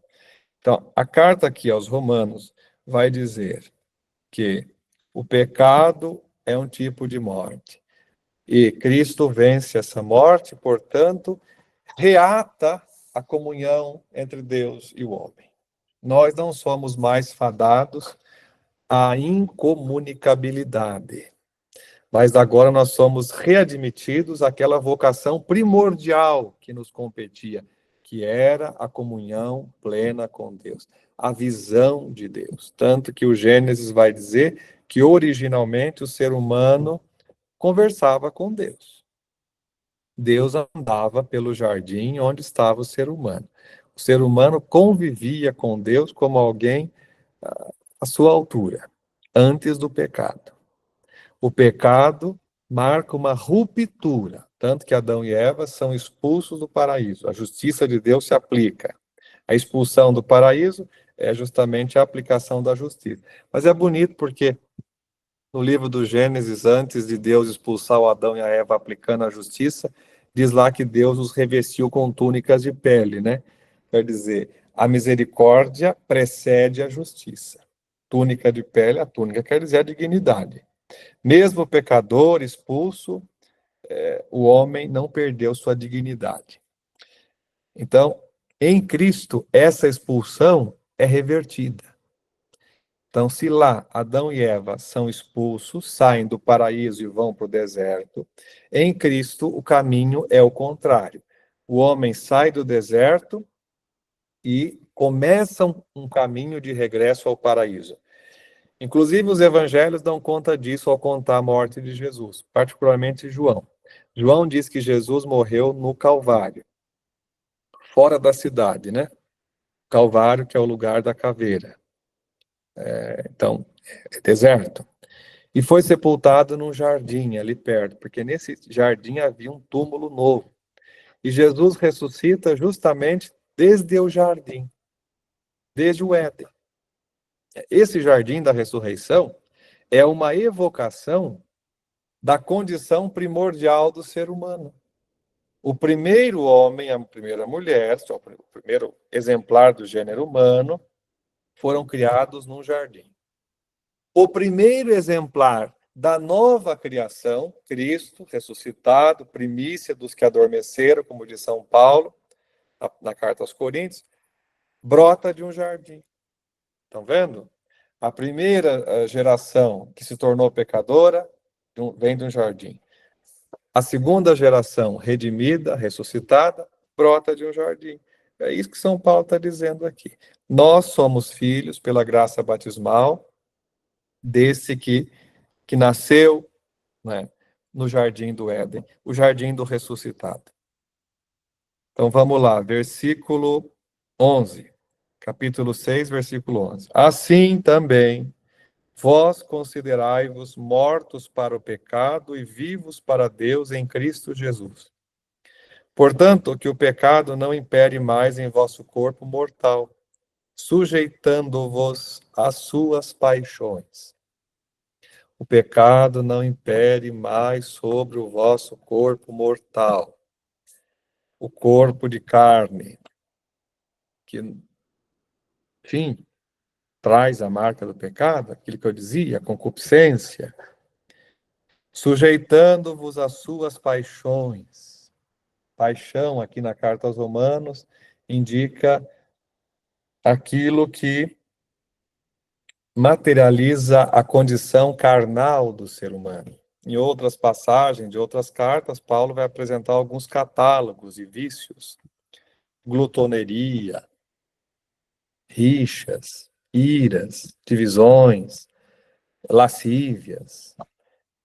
Então, a carta aqui aos Romanos vai dizer que o pecado é um tipo de morte. E Cristo vence essa morte, portanto, reata a comunhão entre Deus e o homem. Nós não somos mais fadados à incomunicabilidade, mas agora nós somos readmitidos àquela vocação primordial que nos competia, que era a comunhão plena com Deus, a visão de Deus. Tanto que o Gênesis vai dizer que originalmente o ser humano conversava com Deus. Deus andava pelo jardim onde estava o ser humano. O ser humano convivia com Deus como alguém à sua altura, antes do pecado. O pecado marca uma ruptura, tanto que Adão e Eva são expulsos do paraíso. A justiça de Deus se aplica. A expulsão do paraíso é justamente a aplicação da justiça. Mas é bonito porque no livro do Gênesis, antes de Deus expulsar o Adão e a Eva aplicando a justiça, diz lá que Deus os revestiu com túnicas de pele, né? Quer dizer, a misericórdia precede a justiça. Túnica de pele, a túnica quer dizer a dignidade. Mesmo o pecador expulso, o homem não perdeu sua dignidade. Então, em Cristo, essa expulsão é revertida. Então, se lá Adão e Eva são expulsos, saem do paraíso e vão para o deserto, em Cristo o caminho é o contrário. O homem sai do deserto e começa um caminho de regresso ao paraíso. Inclusive, os evangelhos dão conta disso ao contar a morte de Jesus, particularmente João. João diz que Jesus morreu no Calvário, fora da cidade, né? Calvário, que é o lugar da caveira. Então, é deserto. E foi sepultado num jardim ali perto, porque nesse jardim havia um túmulo novo. E Jesus ressuscita justamente desde o jardim, desde o Éden. Esse jardim da ressurreição é uma evocação da condição primordial do ser humano. O primeiro homem, a primeira mulher, o primeiro exemplar do gênero humano, foram criados num jardim. O primeiro exemplar da nova criação, Cristo ressuscitado, primícia dos que adormeceram, como diz São Paulo, na carta aos Coríntios, brota de um jardim. Estão vendo? A primeira geração que se tornou pecadora vem de um jardim. A segunda geração redimida, ressuscitada, brota de um jardim. É isso que São Paulo está dizendo aqui. Nós somos filhos pela graça batismal desse que nasceu, né, no jardim do Éden, o jardim do ressuscitado. Então vamos lá, versículo 11. Capítulo 6, versículo 11. Assim também vós considerai-vos mortos para o pecado e vivos para Deus em Cristo Jesus. Portanto, que o pecado não impere mais em vosso corpo mortal, sujeitando-vos às suas paixões. O pecado não impere mais sobre o vosso corpo mortal, o corpo de carne, que, enfim, traz a marca do pecado, aquilo que eu dizia, a concupiscência, sujeitando-vos às suas paixões. Paixão, aqui na carta aos Romanos, indica aquilo que materializa a condição carnal do ser humano. Em outras passagens de outras cartas, Paulo vai apresentar alguns catálogos de vícios: glutoneria, rixas, iras, divisões, lascívias.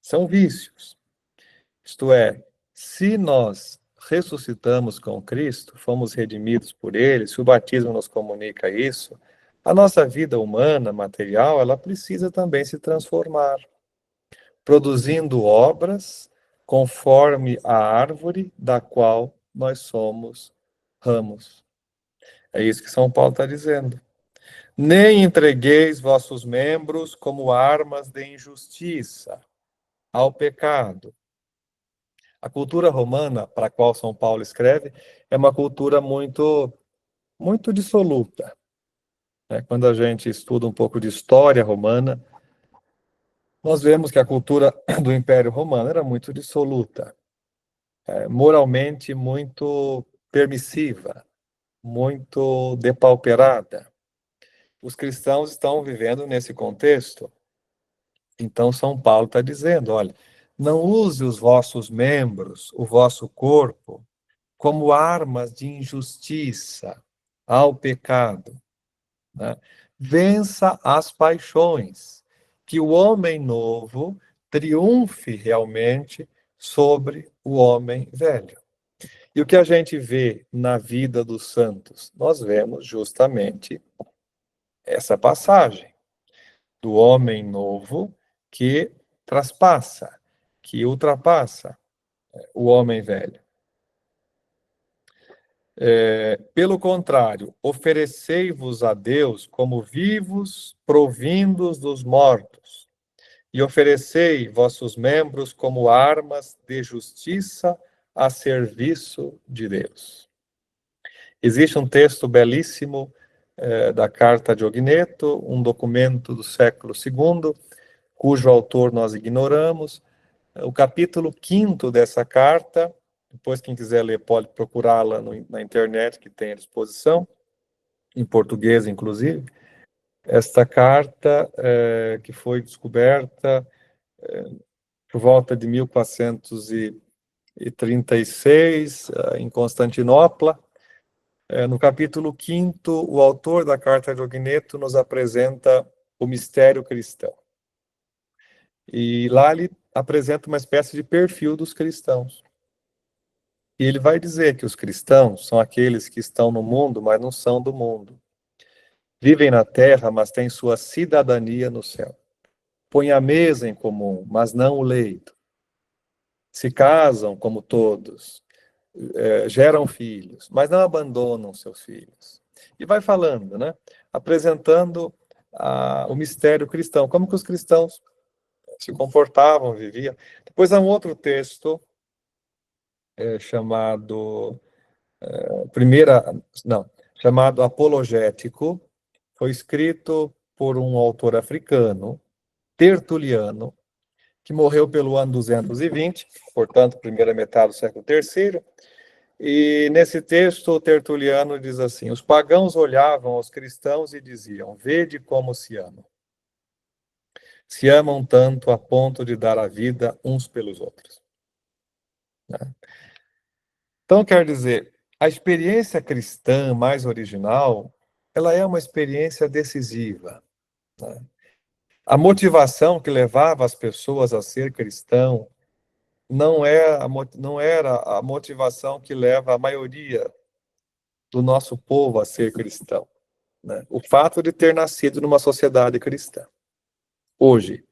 São vícios. Isto é, se nós ressuscitamos com Cristo, fomos redimidos por Ele, se o batismo nos comunica isso, a nossa vida humana, material, ela precisa também se transformar, produzindo obras conforme a árvore da qual nós somos ramos. É isso que São Paulo está dizendo. Nem entregueis vossos membros como armas de injustiça ao pecado. A cultura romana, para a qual São Paulo escreve, é uma cultura muito, muito dissoluta. Quando a gente estuda um pouco de história romana, nós vemos que a cultura do Império Romano era muito dissoluta, moralmente muito permissiva, muito depauperada. Os cristãos estão vivendo nesse contexto. Então, São Paulo está dizendo, olha, não use os vossos membros, o vosso corpo, como armas de injustiça ao pecado, né? Vença as paixões, que o homem novo triunfe realmente sobre o homem velho. E o que a gente vê na vida dos santos? Nós vemos justamente essa passagem do homem novo que traspassa, que ultrapassa o homem velho. Pelo contrário, oferecei-vos a Deus como vivos, provindos dos mortos, e oferecei vossos membros como armas de justiça a serviço de Deus. Existe um texto belíssimo da Carta de Ogneto, um documento do século II, cujo autor nós ignoramos. O capítulo 5º dessa carta, depois quem quiser ler pode procurá-la na internet, que tem à disposição, em português inclusive. Esta carta, que foi descoberta por volta de 1436, em Constantinopla. No capítulo 5º, o autor da Carta de Ogneto nos apresenta o mistério cristão. E lá ele apresenta uma espécie de perfil dos cristãos. E ele vai dizer que os cristãos são aqueles que estão no mundo, mas não são do mundo. Vivem na terra, mas têm sua cidadania no céu. Põem a mesa em comum, mas não o leito. Se casam como todos. Geram filhos, mas não abandonam seus filhos. E vai falando, né? Apresentando o mistério cristão, como que os cristãos se comportavam, viviam. Depois há um outro texto chamado chamado Apologético, foi escrito por um autor africano, Tertuliano, que morreu pelo ano 220, portanto, primeira metade do século III. E nesse texto, Tertuliano diz assim: os pagãos olhavam aos cristãos e diziam: vede como se amam. Se amam tanto a ponto de dar a vida uns pelos outros. Então, quer dizer, a experiência cristã mais original, ela é uma experiência decisiva. Né? A motivação que levava as pessoas a ser cristão não era a motivação que leva a maioria do nosso povo a ser cristão. Né? O fato de ter nascido numa sociedade cristã. Hoje,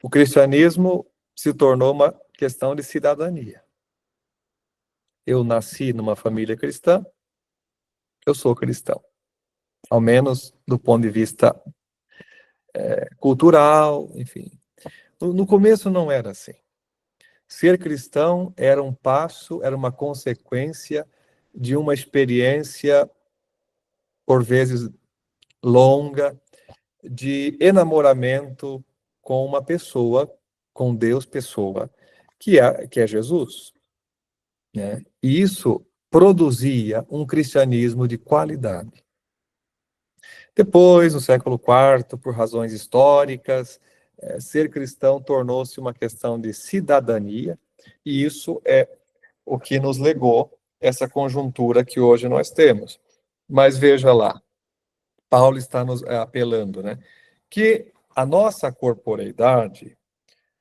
o cristianismo se tornou uma questão de cidadania. Eu nasci numa família cristã, eu sou cristão. Ao menos do ponto de vista cultural, enfim. No começo não era assim. Ser cristão era um passo, era uma consequência de uma experiência, por vezes longa, de enamoramento com uma pessoa, com Deus pessoa, que é Jesus. Né? E isso produzia um cristianismo de qualidade. Depois, no século IV, por razões históricas, ser cristão tornou-se uma questão de cidadania, e isso é o que nos legou essa conjuntura que hoje nós temos. Mas veja lá, Paulo está nos apelando, né? Que a nossa corporeidade,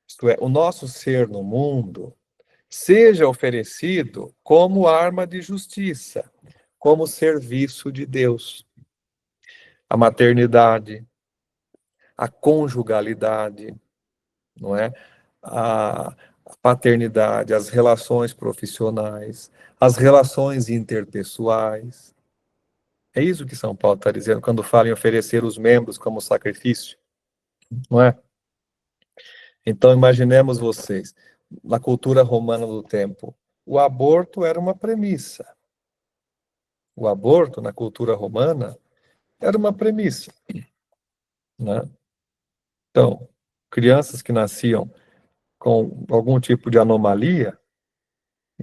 isto é, o nosso ser no mundo, seja oferecido como arma de justiça, como serviço de Deus. A maternidade, a conjugalidade, não é? A paternidade, as relações profissionais, as relações interpessoais. É isso que São Paulo está dizendo quando fala em oferecer os membros como sacrifício, não é? Então, imaginemos vocês, na cultura romana do tempo, o aborto era uma premissa. O aborto, na cultura romana, era uma premissa. Né? Então, crianças que nasciam com algum tipo de anomalia,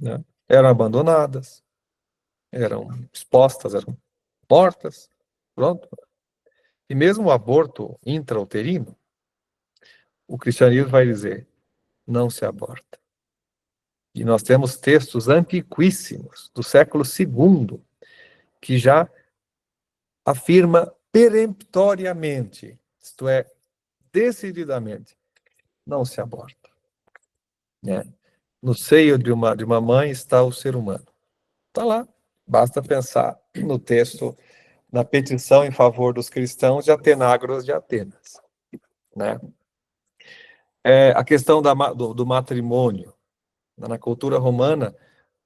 né, eram abandonadas, eram expostas, eram mortas, pronto. E mesmo o aborto intrauterino, o cristianismo vai dizer, não se aborta. E nós temos textos antiquíssimos, do século II, que já afirma peremptoriamente, isto é, decididamente, não se aborta. Né? No seio de uma mãe está o ser humano. Está lá. Basta pensar no texto, na petição em favor dos cristãos de Atenágoras de Atenas. Né? A questão do matrimônio. Na cultura romana,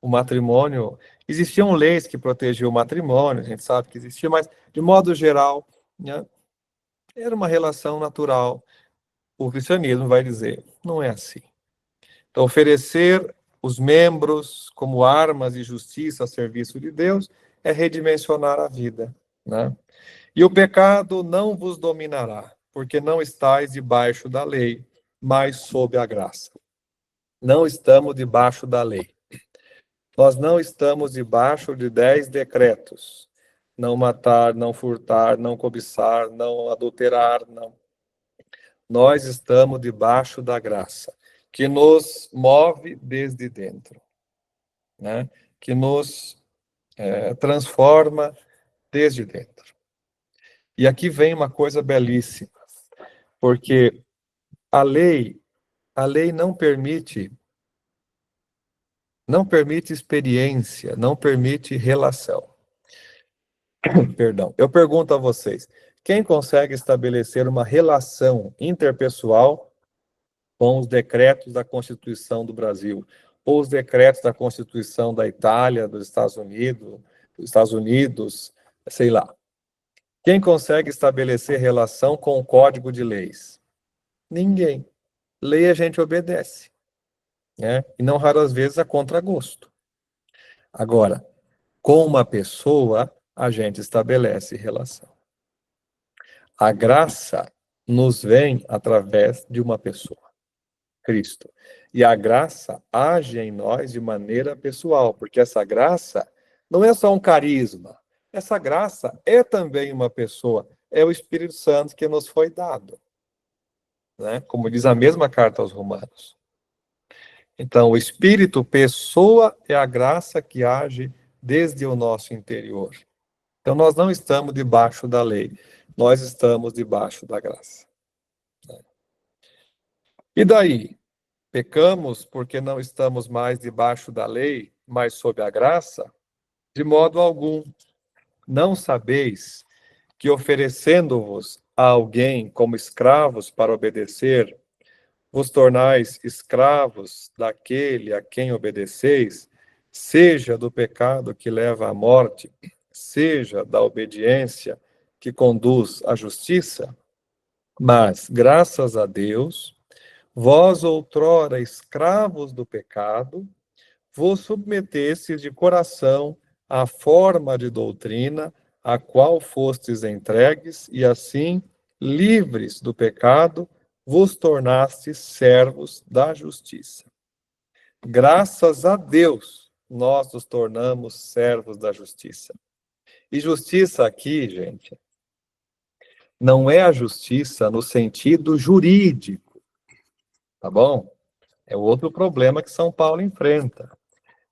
o matrimônio... Existiam leis que protegiam o matrimônio, a gente sabe que existia, mas, de modo geral, né, era uma relação natural. O cristianismo vai dizer, não é assim. Então, oferecer os membros como armas de justiça a serviço de Deus é redimensionar a vida. Né? E o pecado não vos dominará, porque não estáis debaixo da lei, mas sob a graça. Não estamos debaixo da lei. Nós não estamos debaixo de 10 decretos. Não matar, não furtar, não cobiçar, não adulterar, não. Nós estamos debaixo da graça, que nos move desde dentro, né? Que nos transforma desde dentro. E aqui vem uma coisa belíssima, porque a lei não permite experiência, não permite relação. Perdão. Eu pergunto a vocês, quem consegue estabelecer uma relação interpessoal com os decretos da Constituição do Brasil, ou os decretos da Constituição da Itália, dos Estados Unidos, sei lá. Quem consegue estabelecer relação com o Código de Leis? Ninguém. Lei a gente obedece, né? E não raras vezes a contragosto. Agora, com uma pessoa, a gente estabelece relação. A graça nos vem através de uma pessoa. Cristo. E a graça age em nós de maneira pessoal, porque essa graça não é só um carisma. Essa graça é também uma pessoa, é o Espírito Santo que nos foi dado. Né? Como diz a mesma carta aos Romanos. Então, o Espírito, pessoa, é a graça que age desde o nosso interior. Então, nós não estamos debaixo da lei, nós estamos debaixo da graça. E daí? Pecamos porque não estamos mais debaixo da lei, mas sob a graça? De modo algum. Não sabeis que oferecendo-vos a alguém como escravos para obedecer, vos tornais escravos daquele a quem obedeceis, seja do pecado que leva à morte, seja da obediência que conduz à justiça? Mas, graças a Deus, vós outrora escravos do pecado, vos submetestes de coração à forma de doutrina a qual fostes entregues, e assim, livres do pecado, vos tornastes servos da justiça. Graças a Deus, nós nos tornamos servos da justiça. E justiça aqui, gente, não é a justiça no sentido jurídico, tá bom? É outro problema que São Paulo enfrenta.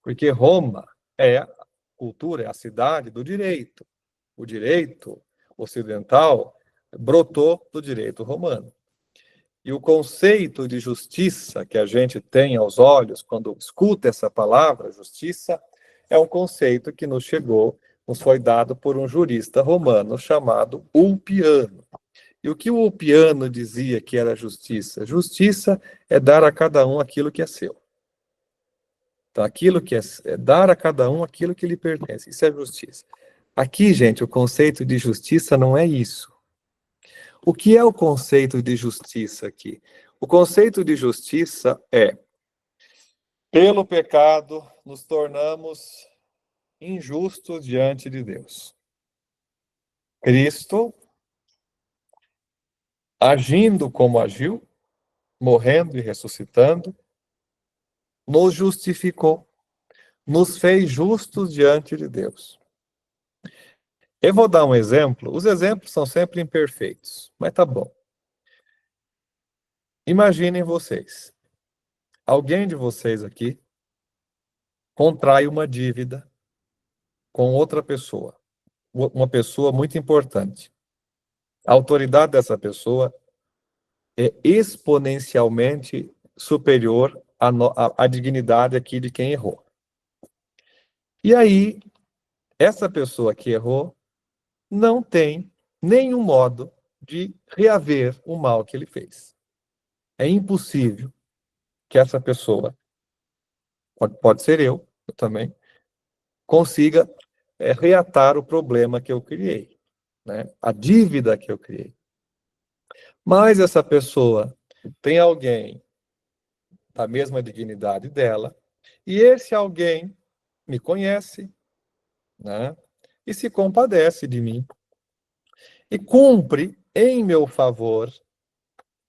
Porque Roma é a cultura, é a cidade do direito. O direito ocidental brotou do direito romano. E o conceito de justiça que a gente tem aos olhos quando escuta essa palavra, justiça, é um conceito que nos foi dado por um jurista romano chamado Ulpiano. E o que o Ulpiano dizia que era justiça? Justiça é dar a cada um aquilo que é seu. Então, aquilo que é dar a cada um aquilo que lhe pertence. Isso é justiça. Aqui, gente, o conceito de justiça não é isso. O que é o conceito de justiça aqui? O conceito de justiça é, pelo pecado, nos tornamos injustos diante de Deus. Cristo, agindo como agiu, morrendo e ressuscitando, nos justificou, nos fez justos diante de Deus. Eu vou dar um exemplo. Os exemplos são sempre imperfeitos, mas tá bom. Imaginem vocês. Alguém de vocês aqui contrai uma dívida com outra pessoa, uma pessoa muito importante. A autoridade dessa pessoa é exponencialmente superior à dignidade aqui de quem errou. E aí, essa pessoa que errou não tem nenhum modo de reaver o mal que ele fez. É impossível que essa pessoa, pode ser eu também, consiga reatar o problema que eu criei, né? A dívida que eu criei. Mas essa pessoa tem alguém da mesma dignidade dela, e esse alguém me conhece, né? E se compadece de mim, e cumpre em meu favor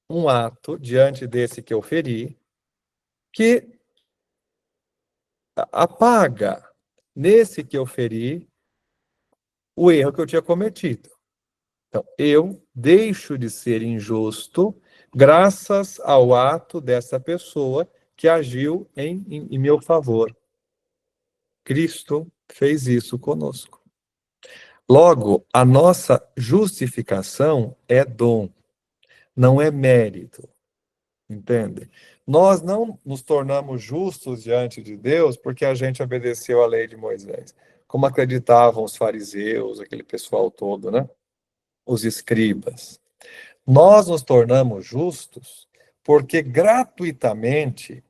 um ato diante desse que eu feri, que apaga nesse que eu feri o erro que eu tinha cometido. Então, eu deixo de ser injusto graças ao ato dessa pessoa que agiu em meu favor. Cristo fez isso conosco. Logo, a nossa justificação é dom, não é mérito. Entende? Nós não nos tornamos justos diante de Deus porque a gente obedeceu à lei de Moisés, como acreditavam os fariseus, aquele pessoal todo, né? Os escribas. Nós nos tornamos justos porque gratuitamente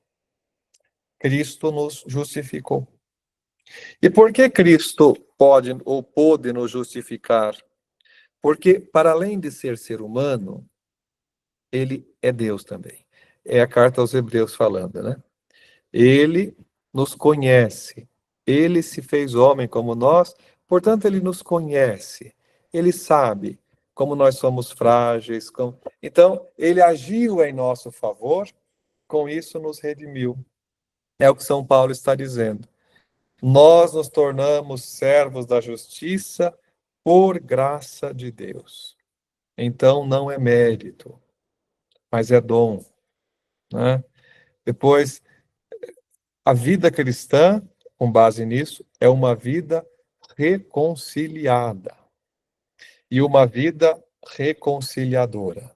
Cristo nos justificou. E por que Cristo pode ou pôde nos justificar? Porque, para além de ser humano, ele é Deus também. É a carta aos Hebreus falando, né? Ele nos conhece. Ele se fez homem como nós, portanto, ele nos conhece. Ele sabe como nós somos frágeis. Então, ele agiu em nosso favor, com isso nos redimiu. É o que São Paulo está dizendo. Nós nos tornamos servos da justiça por graça de Deus. Então, não é mérito, mas é dom, né? Depois, a vida cristã, com base nisso, é uma vida reconciliada e uma vida reconciliadora.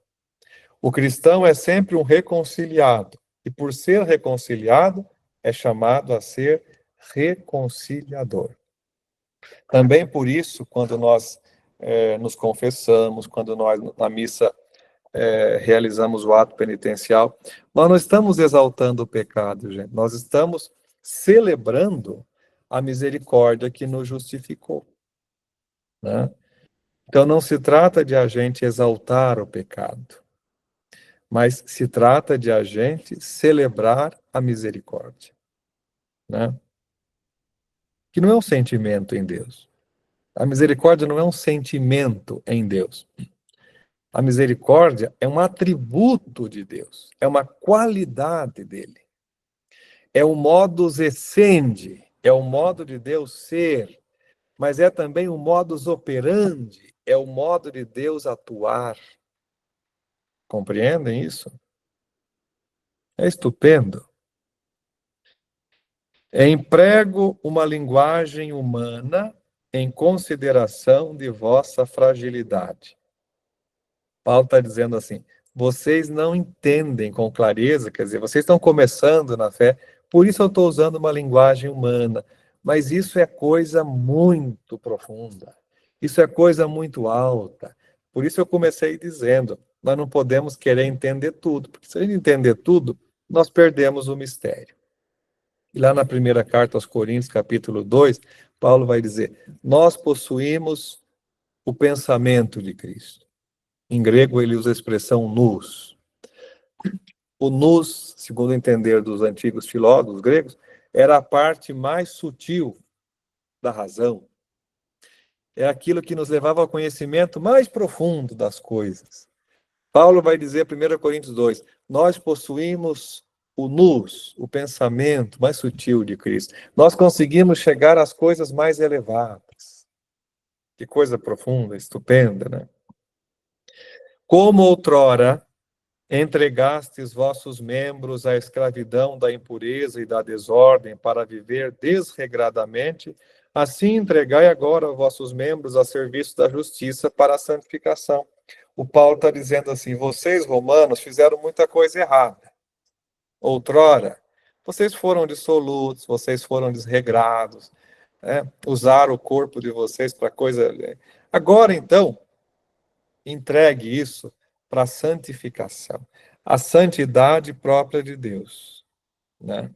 O cristão é sempre um reconciliado, e por ser reconciliado, é chamado a ser reconciliador. Também por isso, quando nós nos confessamos, quando nós, na missa, realizamos o ato penitencial, nós não estamos exaltando o pecado, gente. Nós estamos celebrando a misericórdia que nos justificou, né? Então, não se trata de a gente exaltar o pecado, mas se trata de a gente celebrar a misericórdia, né? Que não é um sentimento em Deus. A misericórdia não é um sentimento em Deus. A misericórdia é um atributo de Deus, é uma qualidade dele. É o modus essendi, é o modo de Deus ser, mas é também o modus operandi, é o modo de Deus atuar. Compreendem isso? É estupendo. Emprego uma linguagem humana em consideração de vossa fragilidade. Paulo está dizendo assim, vocês não entendem com clareza, quer dizer, vocês estão começando na fé, por isso eu estou usando uma linguagem humana, mas isso é coisa muito profunda, isso é coisa muito alta. Por isso eu comecei dizendo, nós não podemos querer entender tudo, porque se a gente entender tudo, nós perdemos o mistério. E lá na primeira carta aos Coríntios, capítulo 2, Paulo vai dizer, nós possuímos o pensamento de Cristo. Em grego, ele usa a expressão nous. O nous, segundo o entender dos antigos filósofos gregos, era a parte mais sutil da razão. É aquilo que nos levava ao conhecimento mais profundo das coisas. Paulo vai dizer, 1 Coríntios 2, nós possuímos o nous, o pensamento mais sutil de Cristo. Nós conseguimos chegar às coisas mais elevadas. Que coisa profunda, estupenda, né? Como outrora, Entregastes vossos membros à escravidão da impureza e da desordem para viver desregradamente, assim entregai agora vossos membros a serviço da justiça para a santificação. O Paulo está dizendo assim, vocês, romanos, fizeram muita coisa errada. Outrora, vocês foram dissolutos, vocês foram desregrados, usaram o corpo de vocês para coisa... Agora, então, entregue isso para a santificação, a santidade própria de Deus, né?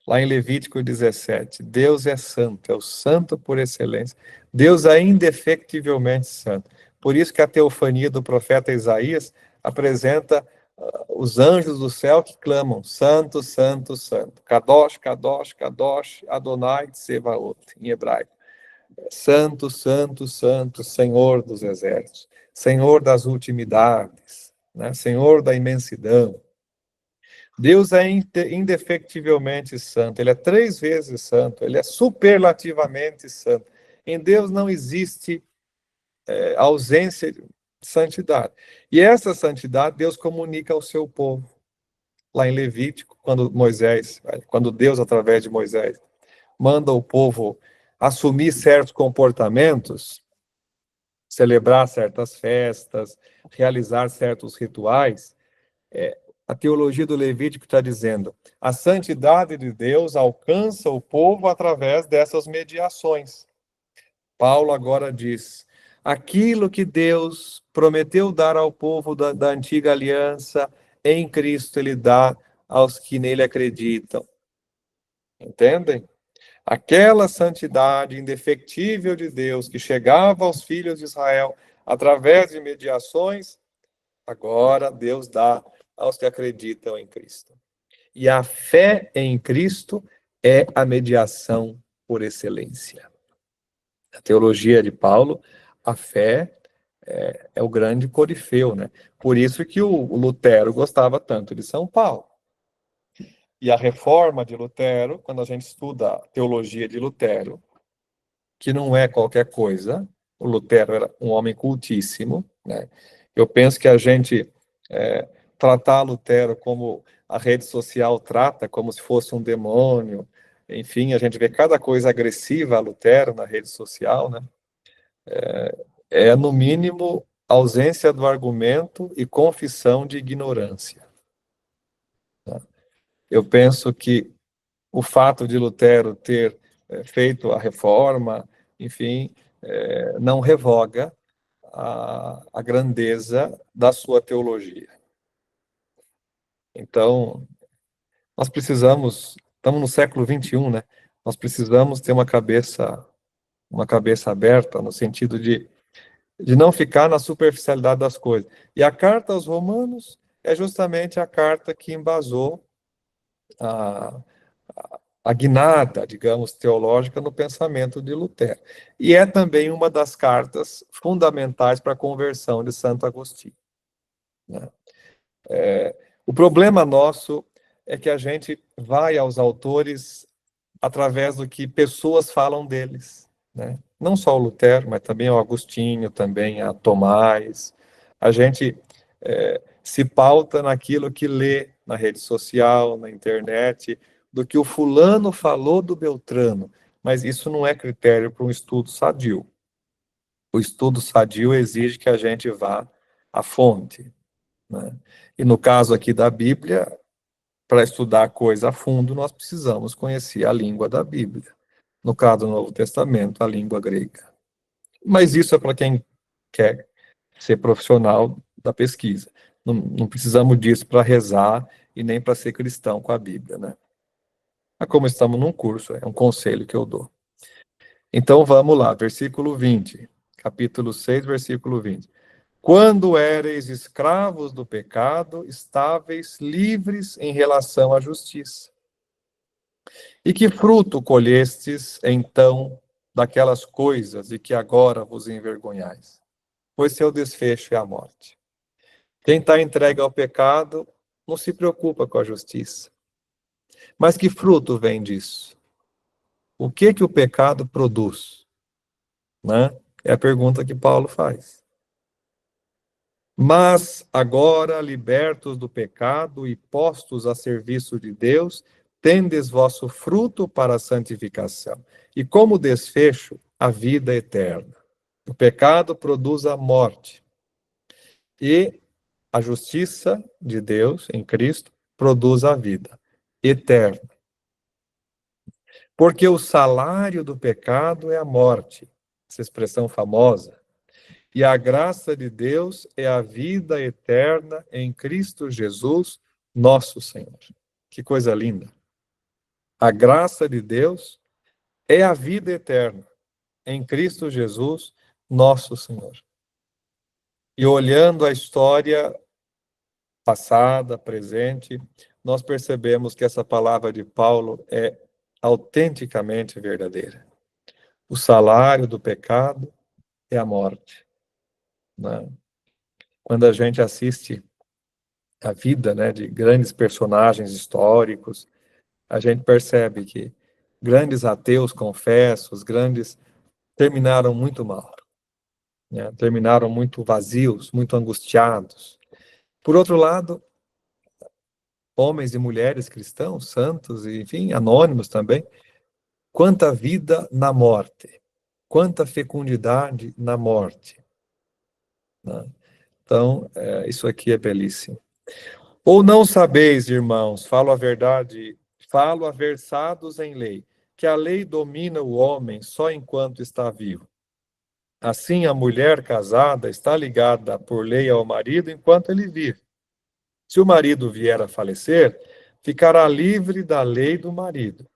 Lá em Levítico 17, Deus é santo, é o santo por excelência. Deus é indefectivelmente santo. Por isso que a teofania do profeta Isaías apresenta os anjos do céu que clamam, santo, santo, santo. Kadosh, Kadosh, Kadosh, Adonai Tsevaot, em hebraico. Santo, santo, santo, Senhor dos exércitos, Senhor das ultimidades, né? Senhor da imensidão. Deus é indefectivelmente santo, ele é 3 vezes santo, ele é superlativamente santo. Em Deus não existe ausência de santidade. E essa santidade Deus comunica ao seu povo. Lá em Levítico, quando Deus, através de Moisés, manda o povo assumir certos comportamentos, celebrar certas festas, realizar certos rituais, a teologia do Levítico está dizendo, a santidade de Deus alcança o povo através dessas mediações. Paulo agora diz, aquilo que Deus prometeu dar ao povo da antiga aliança, em Cristo ele dá aos que nele acreditam. Entendem? Aquela santidade indefectível de Deus que chegava aos filhos de Israel através de mediações, agora Deus dá aos que acreditam em Cristo. E a fé em Cristo é a mediação por excelência. A teologia de Paulo, a fé é o grande corifeu, né? Por isso que o Lutero gostava tanto de São Paulo. E a reforma de Lutero, quando a gente estuda a teologia de Lutero, que não é qualquer coisa, o Lutero era um homem cultíssimo, né? Eu penso que a gente tratar Lutero como a rede social trata, como se fosse um demônio, enfim, a gente vê cada coisa agressiva a Lutero na rede social, né? No mínimo, ausência do argumento e confissão de ignorância. Eu penso que o fato de Lutero ter feito a reforma, enfim, não revoga a grandeza da sua teologia. Então, nós precisamos, estamos no século XXI, né? Nós precisamos ter uma cabeça aberta, no sentido de não ficar na superficialidade das coisas. E a carta aos Romanos é justamente a carta que embasou a guinada, digamos, teológica no pensamento de Lutero. E é também uma das cartas fundamentais para a conversão de Santo Agostinho, né? O problema nosso é que a gente vai aos autores através do que pessoas falam deles, né? Não só o Lutero, mas também o Agostinho, também a Tomás. A gente se pauta naquilo que lê na rede social, na internet, do que o fulano falou do Beltrano, mas isso não é critério para um estudo sadio. O estudo sadio exige que a gente vá à fonte, né? E no caso aqui da Bíblia, para estudar a coisa a fundo, nós precisamos conhecer a língua da Bíblia. No caso do Novo Testamento, a língua grega. Mas isso é para quem quer ser profissional da pesquisa. Não precisamos disso para rezar e nem para ser cristão com a Bíblia, né? Mas como estamos num curso, é um conselho que eu dou. Então vamos lá, versículo 20, capítulo 6, versículo 20. Quando éreis escravos do pecado, estáveis livres em relação à justiça. E que fruto colhestes, então, daquelas coisas de que agora vos envergonhais? Pois seu desfecho é a morte. Quem está entregue ao pecado não se preocupa com a justiça. Mas que fruto vem disso? O que o pecado produz? Né? É a pergunta que Paulo faz. Mas agora, libertos do pecado e postos a serviço de Deus, tendes vosso fruto para a santificação, e como desfecho, a vida eterna. O pecado produz a morte, e a justiça de Deus em Cristo produz a vida eterna. Porque o salário do pecado é a morte, essa expressão famosa. E a graça de Deus é a vida eterna em Cristo Jesus, nosso Senhor. Que coisa linda. A graça de Deus é a vida eterna em Cristo Jesus, nosso Senhor. E olhando a história passada, presente, nós percebemos que essa palavra de Paulo é autenticamente verdadeira. O salário do pecado é a morte. Né? Quando a gente assiste a vida, né, de grandes personagens históricos, a gente percebe que grandes ateus confessos, grandes, terminaram muito mal, né? Terminaram muito vazios, muito angustiados. Por outro lado, homens e mulheres cristãos, santos, e, enfim, anônimos também, quanta vida na morte, quanta fecundidade na morte. Né? Então, isso aqui é belíssimo. Ou não sabeis, irmãos, falo a versados em lei, que a lei domina o homem só enquanto está vivo. Assim, a mulher casada está ligada por lei ao marido enquanto ele vive. Se o marido vier a falecer, ficará livre da lei do marido.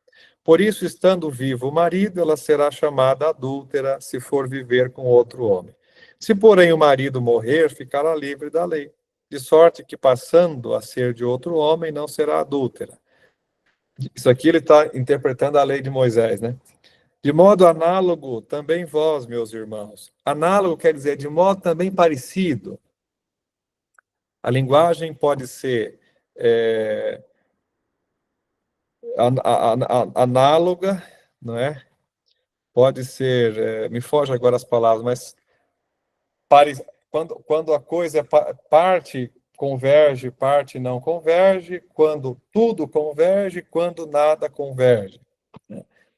Por isso, estando vivo o marido, ela será chamada adúltera se for viver com outro homem. Se, porém, o marido morrer, ficará livre da lei, de sorte que, passando a ser de outro homem, não será adúltera. Isso aqui ele está interpretando a lei de Moisés, né? De modo análogo, também vós, meus irmãos. Análogo quer dizer de modo também parecido. A linguagem pode ser análoga, não é? Pode ser, me foge agora as palavras, mas quando a coisa parte converge, parte não converge, quando tudo converge, quando nada converge.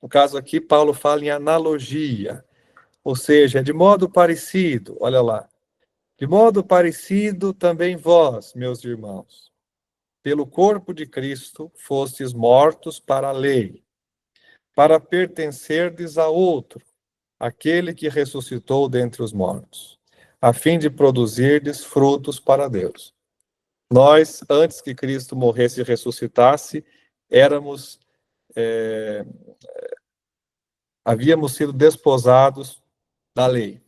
No caso aqui, Paulo fala em analogia, ou seja, de modo parecido, olha lá. De modo parecido também vós, meus irmãos, pelo corpo de Cristo fostes mortos para a lei, para pertencerdes a outro, aquele que ressuscitou dentre os mortos, a fim de produzirdes frutos para Deus. Nós, antes que Cristo morresse e ressuscitasse, havíamos sido desposados da lei.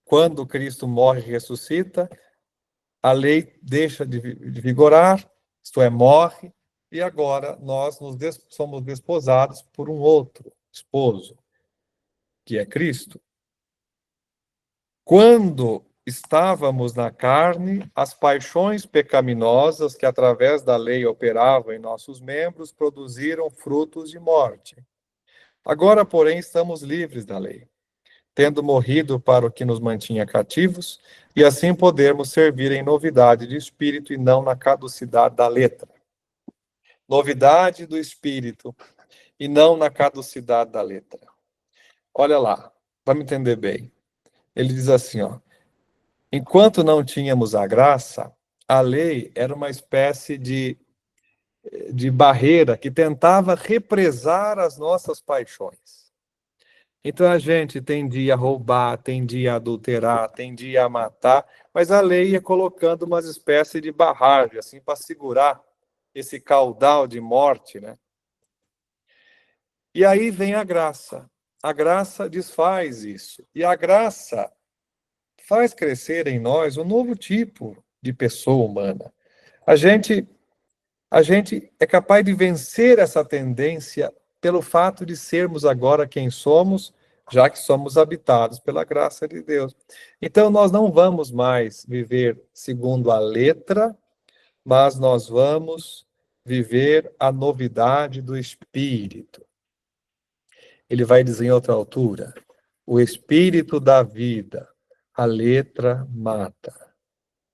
Quando Cristo morre e ressuscita, a lei deixa de vigorar, isto é, morre, e agora nós somos desposados por um outro esposo, que é Cristo. Quando estávamos na carne, as paixões pecaminosas que através da lei operavam em nossos membros produziram frutos de morte. Agora, porém, estamos livres da lei, tendo morrido para o que nos mantinha cativos, e assim podermos servir em novidade de espírito e não na caducidade da letra. Novidade do espírito e não na caducidade da letra. Olha lá, vamos entender bem. Ele diz assim, ó, enquanto não tínhamos a graça, a lei era uma espécie de barreira que tentava represar as nossas paixões. Então a gente tendia a roubar, tendia a adulterar, tendia a matar, mas a lei ia colocando umas espécies de barragem, assim, para segurar esse caudal de morte, né? E aí vem a graça. A graça desfaz isso. E a graça faz crescer em nós um novo tipo de pessoa humana. A gente é capaz de vencer essa tendência pelo fato de sermos agora quem somos, já que somos habitados pela graça de Deus. Então, nós não vamos mais viver segundo a letra, mas nós vamos viver a novidade do Espírito. Ele vai dizer em outra altura, o Espírito da vida, a letra mata.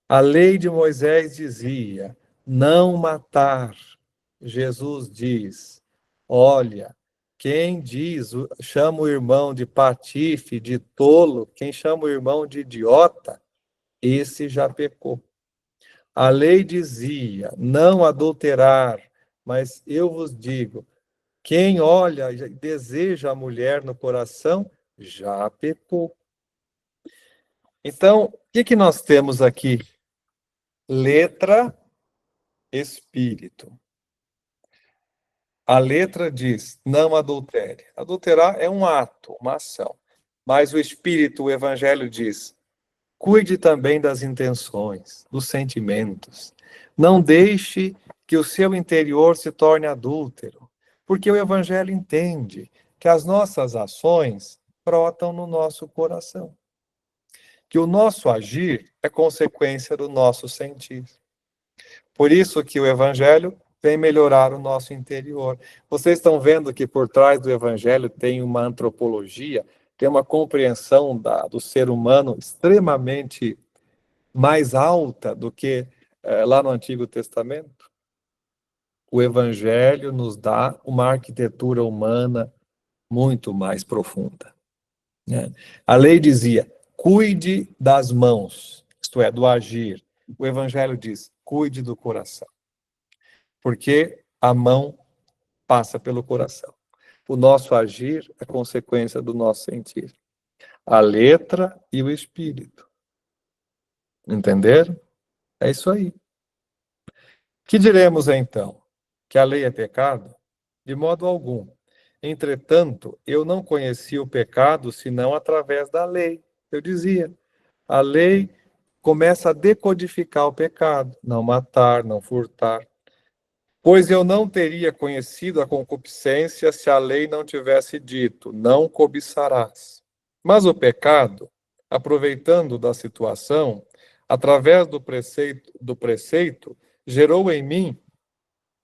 A lei de Moisés dizia, não matar. Jesus diz, olha, quem chama o irmão de patife, de tolo, quem chama o irmão de idiota, esse já pecou. A lei dizia, não adulterar, mas eu vos digo, quem olha e deseja a mulher no coração, já pecou. Então, o que nós temos aqui? Letra, espírito. A letra diz, não adultere. Adulterar é um ato, uma ação. Mas o espírito, o evangelho diz, cuide também das intenções, dos sentimentos. Não deixe que o seu interior se torne adúltero, porque o evangelho entende que as nossas ações brotam no nosso coração. Que o nosso agir é consequência do nosso sentir. Por isso que o evangelho vem melhorar o nosso interior. Vocês estão vendo que por trás do evangelho tem uma antropologia, tem uma compreensão do ser humano extremamente mais alta do que lá no Antigo Testamento. O evangelho nos dá uma arquitetura humana muito mais profunda. Né? A lei dizia, cuide das mãos, isto é, do agir. O evangelho diz, cuide do coração. Porque a mão passa pelo coração. O nosso agir é consequência do nosso sentir. A letra e o espírito. Entenderam? É isso aí. Que diremos então? Que a lei é pecado? De modo algum. Entretanto, eu não conheci o pecado senão através da lei. Eu dizia, a lei começa a decodificar o pecado. Não matar, não furtar. Pois eu não teria conhecido a concupiscência se a lei não tivesse dito, não cobiçarás. Mas o pecado, aproveitando da situação, através do preceito, gerou em mim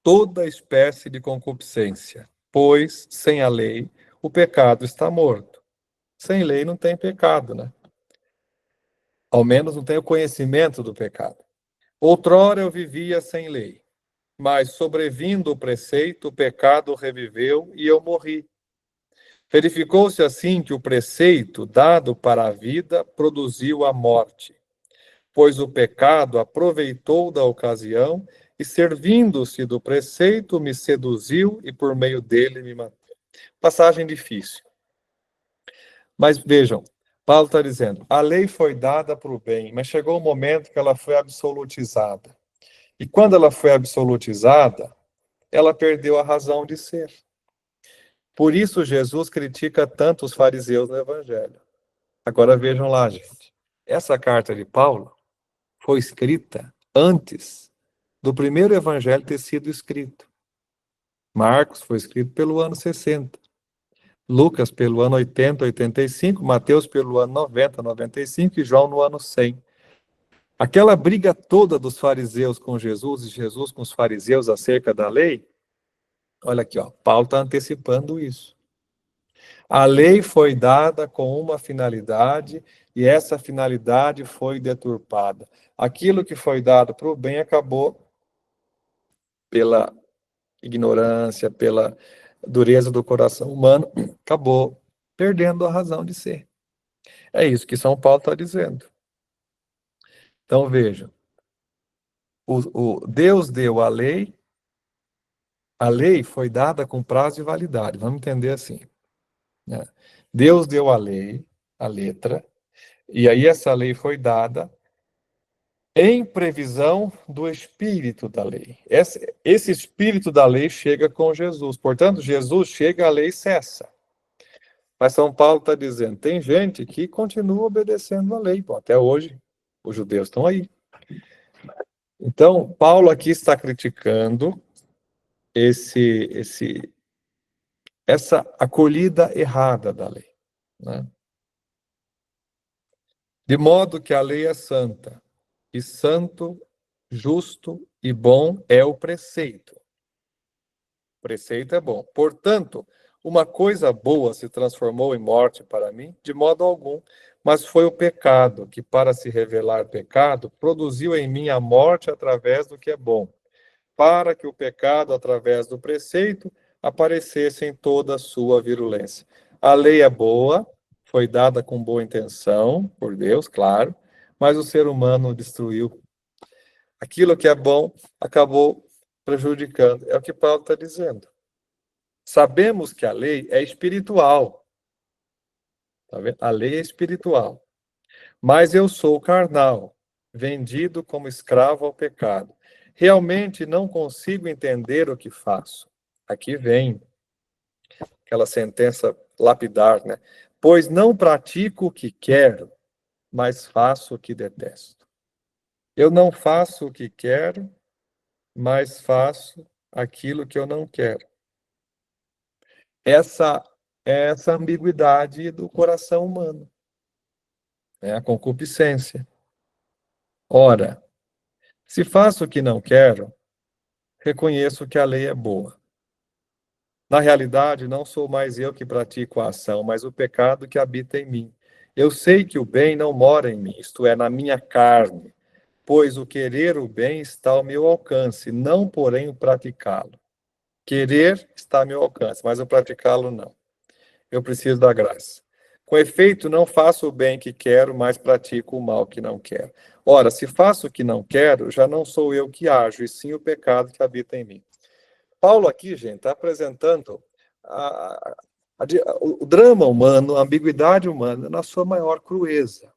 toda espécie de concupiscência. Pois, sem a lei, o pecado está morto. Sem lei não tem pecado, né? Ao menos não tem o conhecimento do pecado. Outrora eu vivia sem lei. Mas, sobrevindo o preceito, o pecado reviveu e eu morri. Verificou-se assim que o preceito, dado para a vida, produziu a morte. Pois o pecado aproveitou da ocasião e, servindo-se do preceito, me seduziu e, por meio dele, me matou. Passagem difícil. Mas vejam, Paulo está dizendo, a lei foi dada para o bem, mas chegou o momento que ela foi absolutizada. E quando ela foi absolutizada, ela perdeu a razão de ser. Por isso Jesus critica tanto os fariseus no Evangelho. Agora vejam lá, gente. Essa carta de Paulo foi escrita antes do primeiro Evangelho ter sido escrito. Marcos foi escrito pelo ano 60. Lucas pelo ano 80, 85. Mateus pelo ano 90, 95. E João no ano 100. Aquela briga toda dos fariseus com Jesus e Jesus com os fariseus acerca da lei, olha aqui, ó, Paulo está antecipando isso. A lei foi dada com uma finalidade e essa finalidade foi deturpada. Aquilo que foi dado para o bem acabou pela ignorância, pela dureza do coração humano, acabou perdendo a razão de ser. É isso que São Paulo está dizendo. Então vejam, Deus deu a lei foi dada com prazo de validade, vamos entender assim. Né? Deus deu a lei, a letra, e aí essa lei foi dada em previsão do espírito da lei. Esse espírito da lei chega com Jesus, portanto, Jesus chega, a lei cessa. Mas São Paulo está dizendo, tem gente que continua obedecendo a lei, bom, até hoje os judeus estão aí. Então, Paulo aqui está criticando essa acolhida errada da lei. Né? De modo que a lei é santa, e santo, justo e bom é o preceito. O preceito é bom. Portanto, uma coisa boa se transformou em morte para mim? De modo algum, mas foi o pecado que, para se revelar pecado, produziu em mim a morte através do que é bom, para que o pecado, através do preceito, aparecesse em toda a sua virulência. A lei é boa, foi dada com boa intenção, por Deus, claro, mas o ser humano destruiu. Aquilo que é bom acabou prejudicando. É o que Paulo está dizendo. Sabemos que a lei é espiritual. Tá vendo? A lei é espiritual. Mas eu sou carnal, vendido como escravo ao pecado. Realmente não consigo entender o que faço. Aqui vem aquela sentença lapidar, né? Pois não pratico o que quero, mas faço o que detesto. Eu não faço o que quero, mas faço aquilo que eu não quero. Essa é essa ambiguidade do coração humano. É a concupiscência. Ora, se faço o que não quero, reconheço que a lei é boa. Na realidade, não sou mais eu que pratico a ação, mas o pecado que habita em mim. Eu sei que o bem não mora em mim, isto é, na minha carne, pois o querer o bem está ao meu alcance, não, porém, o praticá-lo. Querer está ao meu alcance, mas o praticá-lo não. Eu preciso da graça. Com efeito, não faço o bem que quero, mas pratico o mal que não quero. Ora, se faço o que não quero, já não sou eu que ajo, e sim o pecado que habita em mim. Paulo aqui, gente, está apresentando o drama humano, a ambiguidade humana na sua maior crueza.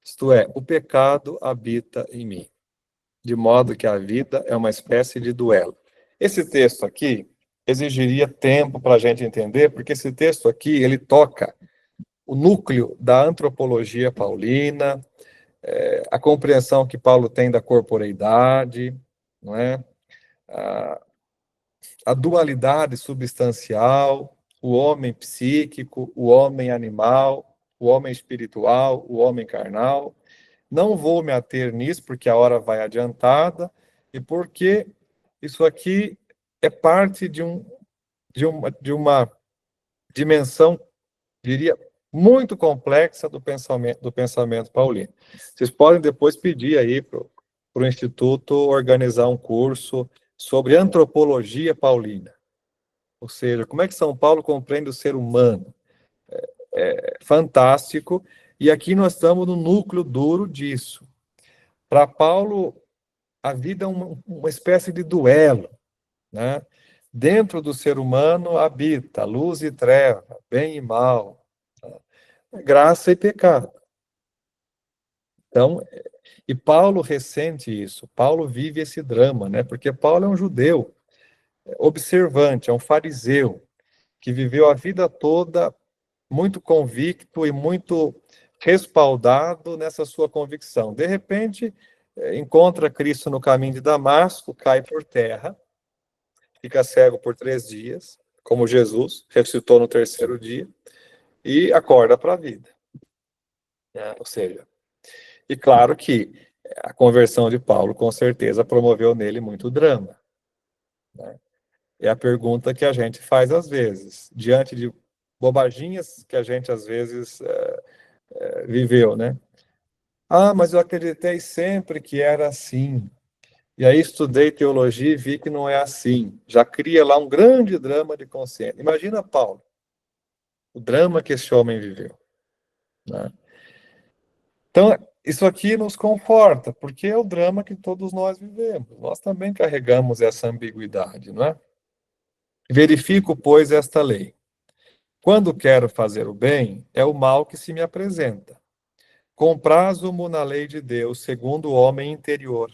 Isto é, o pecado habita em mim, de modo que a vida é uma espécie de duelo. Esse texto aqui exigiria tempo para a gente entender, porque esse texto aqui, ele toca o núcleo da antropologia paulina, a compreensão que Paulo tem da corporeidade, não é? A dualidade substancial, o homem psíquico, o homem animal, o homem espiritual, o homem carnal. Não vou me ater nisso, porque a hora vai adiantada, e porque isso aqui é parte de uma dimensão, diria, muito complexa do pensamento paulino. Vocês podem depois pedir aí para o Instituto organizar um curso sobre antropologia paulina. Ou seja, como é que São Paulo compreende o ser humano? É fantástico. E aqui nós estamos no núcleo duro disso. Para Paulo, a vida é uma espécie de duelo, né? Dentro do ser humano habita luz e treva, bem e mal, graça e pecado. Então, e Paulo ressente isso, Paulo vive esse drama, né? Porque Paulo é um judeu observante, é um fariseu, que viveu a vida toda muito convicto e muito respaldado nessa sua convicção. De repente, encontra Cristo no caminho de Damasco, cai por terra, fica cego por 3 dias, como Jesus, ressuscitou no 3º dia, e acorda para a vida. Ou seja, e claro que a conversão de Paulo, com certeza, promoveu nele muito drama. Né? É a pergunta que a gente faz às vezes, diante de bobaginhas que a gente às vezes viveu, né? Ah, mas eu acreditei sempre que era assim. E aí estudei teologia e vi que não é assim. Já cria lá um grande drama de consciência. Imagina Paulo, o drama que esse homem viveu. Né? Então, isso aqui nos conforta, porque é o drama que todos nós vivemos. Nós também carregamos essa ambiguidade, não é? Verifico, pois, esta lei. Quando quero fazer o bem, é o mal que se me apresenta. Comprazo-mo na lei de Deus, segundo o homem interior.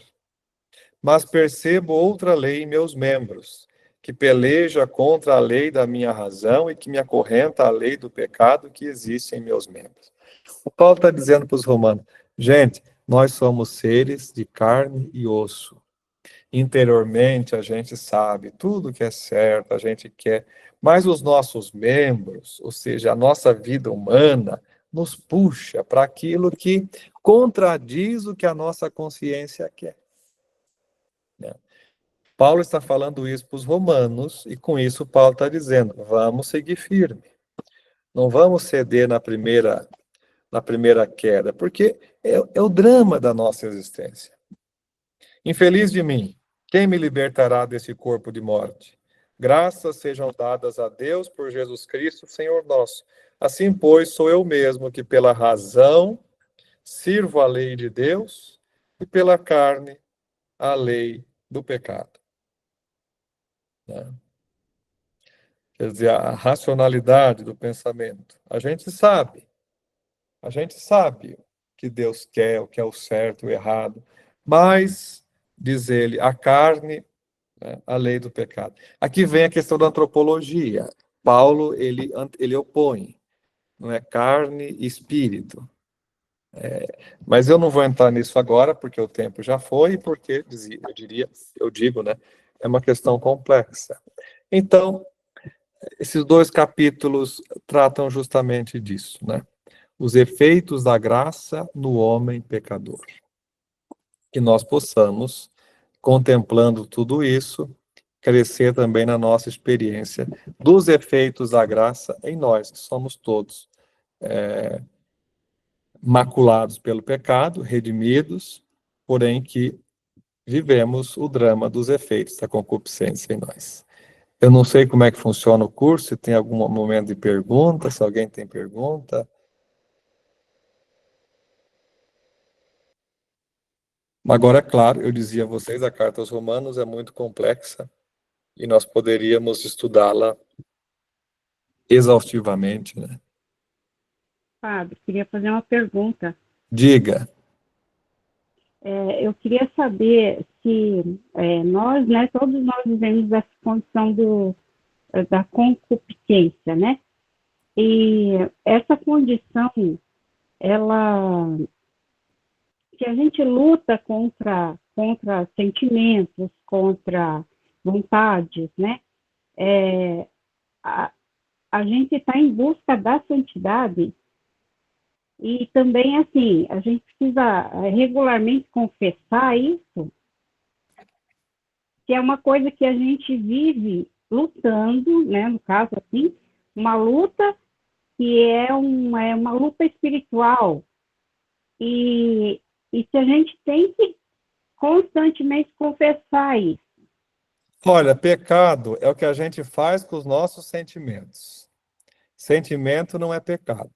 Mas percebo outra lei em meus membros, que peleja contra a lei da minha razão e que me acorrenta à lei do pecado que existe em meus membros. O Paulo está dizendo para os romanos, gente, nós somos seres de carne e osso. Interiormente a gente sabe tudo que é certo, a gente quer, mas os nossos membros, ou seja, a nossa vida humana, nos puxa para aquilo que contradiz o que a nossa consciência quer. Paulo está falando isso para os romanos, e com isso Paulo está dizendo, vamos seguir firme. Não vamos ceder na primeira na primeira queda, porque é o drama da nossa existência. Infeliz de mim, quem me libertará desse corpo de morte? Graças sejam dadas a Deus por Jesus Cristo, Senhor nosso. Assim, pois, sou eu mesmo que pela razão sirvo a lei de Deus e pela carne a lei do pecado. Né? Quer dizer, a racionalidade do pensamento. A gente sabe que Deus quer, o que é o certo, o errado, mas, diz ele, a carne, né, a lei do pecado. Aqui vem a questão da antropologia. Paulo, ele opõe, não é carne e espírito. Mas eu não vou entrar nisso agora, porque o tempo já foi, e porque, eu digo, né, é uma questão complexa. Então, esses 2 capítulos tratam justamente disso, né? Os efeitos da graça no homem pecador. Que nós possamos, contemplando tudo isso, crescer também na nossa experiência dos efeitos da graça em nós, que somos todos maculados pelo pecado, redimidos, porém que vivemos o drama dos efeitos da concupiscência em nós. Eu não sei como é que funciona o curso, se tem algum momento de pergunta, se alguém tem pergunta. Agora, é claro, eu dizia a vocês, a Carta aos Romanos é muito complexa e nós poderíamos estudá-la exaustivamente, né? Padre, queria fazer uma pergunta. Diga. Eu queria saber se nós, né, todos nós vivemos essa condição da concupiscência, né? E essa condição, ela, se a gente luta contra sentimentos, contra vontades, né? A gente está em busca da santidade. E também, assim, a gente precisa regularmente confessar isso, que é uma coisa que a gente vive lutando, né? No caso, assim, uma luta que é uma luta espiritual. E se a gente tem que constantemente confessar isso. Olha, pecado é o que a gente faz com os nossos sentimentos. Sentimento não é pecado.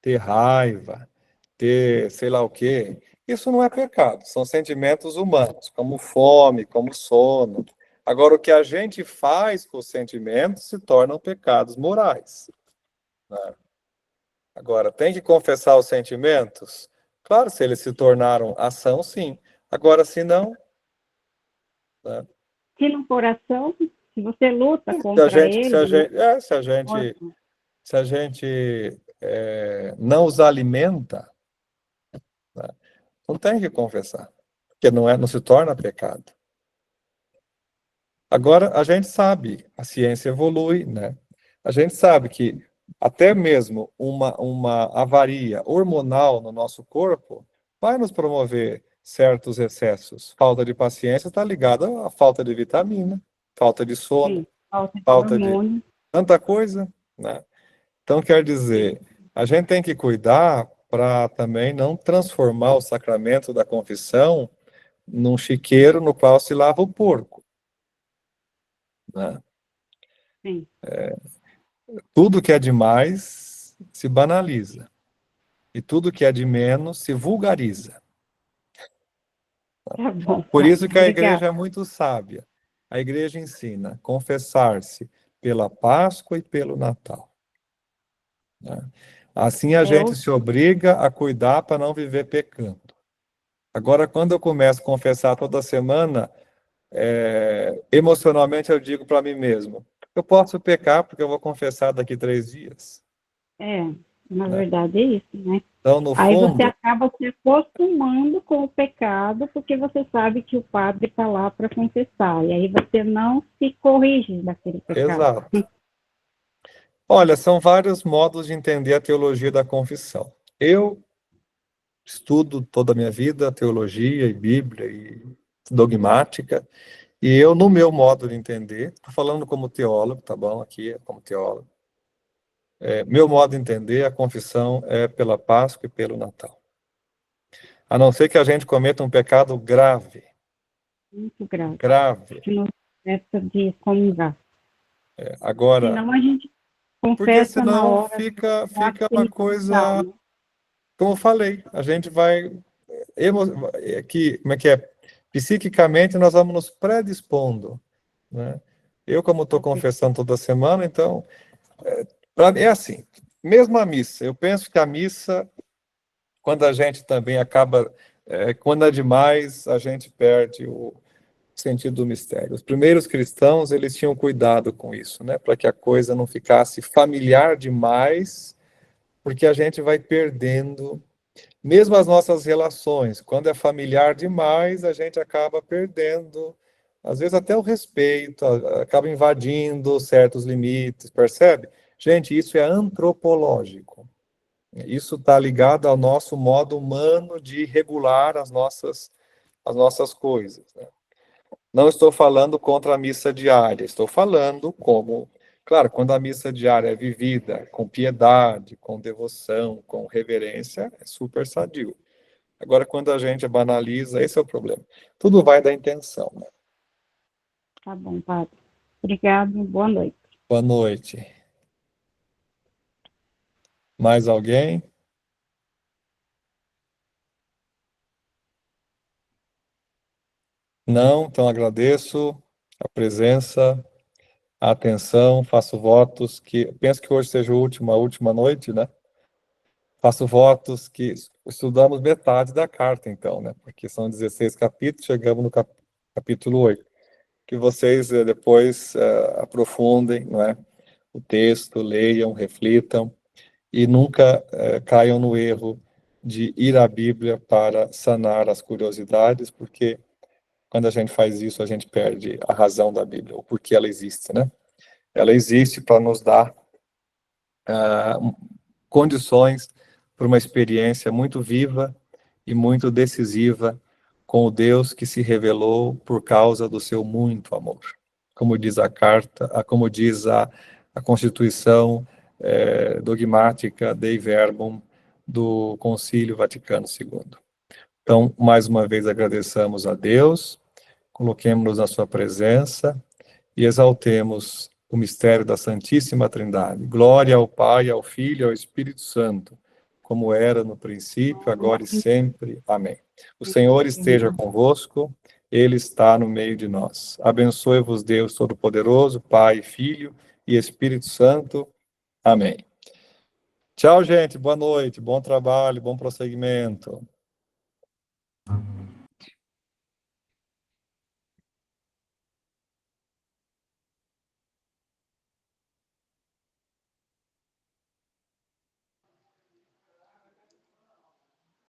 Ter raiva, ter sei lá o quê, isso não é pecado, são sentimentos humanos, como fome, como sono. Agora, o que a gente faz com os sentimentos se tornam pecados morais. Né? Agora, tem que confessar os sentimentos? Claro, se eles se tornaram ação, sim. Agora, se não... Né? Se no coração, se você luta Se contra ele... Se a gente não os alimenta, né, não tem que confessar, porque não se torna pecado. Agora, a gente sabe, a ciência evolui, né? A gente sabe que até mesmo uma avaria hormonal no nosso corpo vai nos promover certos excessos. Falta de paciência está ligada à falta de vitamina, falta de sono, Sim, falta de tanta coisa, né? Então, quer dizer, a gente tem que cuidar para também não transformar o sacramento da confissão num chiqueiro no qual se lava o porco. Né? Sim. Tudo que é demais se banaliza. E tudo que é de menos se vulgariza. Tá bom. Por isso que a Obrigada. igreja é muito sábia. A igreja ensina confessar-se pela Páscoa e pelo Natal. Né? Assim a gente se obriga a cuidar para não viver pecando. Agora, quando eu começo a confessar toda semana, emocionalmente eu digo para mim mesmo, eu posso pecar porque eu vou confessar daqui 3 dias. Na verdade é isso, né? Então, no Aí fundo, você acaba se acostumando com o pecado, porque você sabe que o padre está lá para confessar, e aí você não se corrige daquele pecado. exato. Olha, são vários modos de entender a teologia da confissão. Eu estudo toda a minha vida teologia e Bíblia e dogmática, e eu, no meu modo de entender, estou falando como teólogo, tá bom? Aqui é como teólogo. Meu modo de entender, a confissão é pela Páscoa e pelo Natal. A não ser que a gente cometa um pecado grave. Muito grave. Grave. Que não resta de comungar. Agora, Senão a gente porque confessa na senão hora. fica da uma coisa, penitencial, né? como eu falei, a gente vai, como é que é? Psiquicamente nós vamos nos predispondo, né? Eu, como estou confessando toda semana, então, para mim é assim, mesmo a missa, eu penso que a missa, quando a gente também acaba, quando é demais, a gente perde o sentido do mistério. Os primeiros cristãos, eles tinham cuidado com isso, né? Para que a coisa não ficasse familiar demais, porque a gente vai perdendo, mesmo as nossas relações, quando é familiar demais, a gente acaba perdendo, às vezes até o respeito, acaba invadindo certos limites, percebe? Gente, isso é antropológico. Isso está ligado ao nosso modo humano de regular as nossas coisas, né? Não estou falando contra a missa diária, estou falando como, claro, quando a missa diária é vivida com piedade, com devoção, com reverência, é super sadio. Agora, quando a gente banaliza, esse é o problema. Tudo vai da intenção, né? Tá bom, padre. Obrigado, boa noite. Boa noite. Mais alguém? Não? Então agradeço a presença, a atenção, faço votos que, penso que hoje seja a última noite, né? Faço votos que estudamos metade da carta, então, né? Porque são 16 capítulos, chegamos no capítulo 8. Que vocês depois aprofundem, não é? O texto, leiam, reflitam e nunca caiam no erro de ir à Bíblia para sanar as curiosidades, porque quando a gente faz isso, a gente perde a razão da Bíblia, o porquê ela existe, né? Ela existe para nos dar condições para uma experiência muito viva e muito decisiva com o Deus que se revelou por causa do seu muito amor. Como diz a carta, como diz a Constituição dogmática Dei Verbum do Concílio Vaticano II. Então, mais uma vez agradecemos a Deus, coloquemos-nos na sua presença e exaltemos o mistério da Santíssima Trindade. Glória ao Pai, ao Filho e ao Espírito Santo, como era no princípio, agora e sempre. Amém. O Senhor esteja convosco, Ele está no meio de nós. Abençoe-vos Deus Todo-Poderoso, Pai, Filho e Espírito Santo. Amém. Tchau, gente. Boa noite, bom trabalho, bom prosseguimento.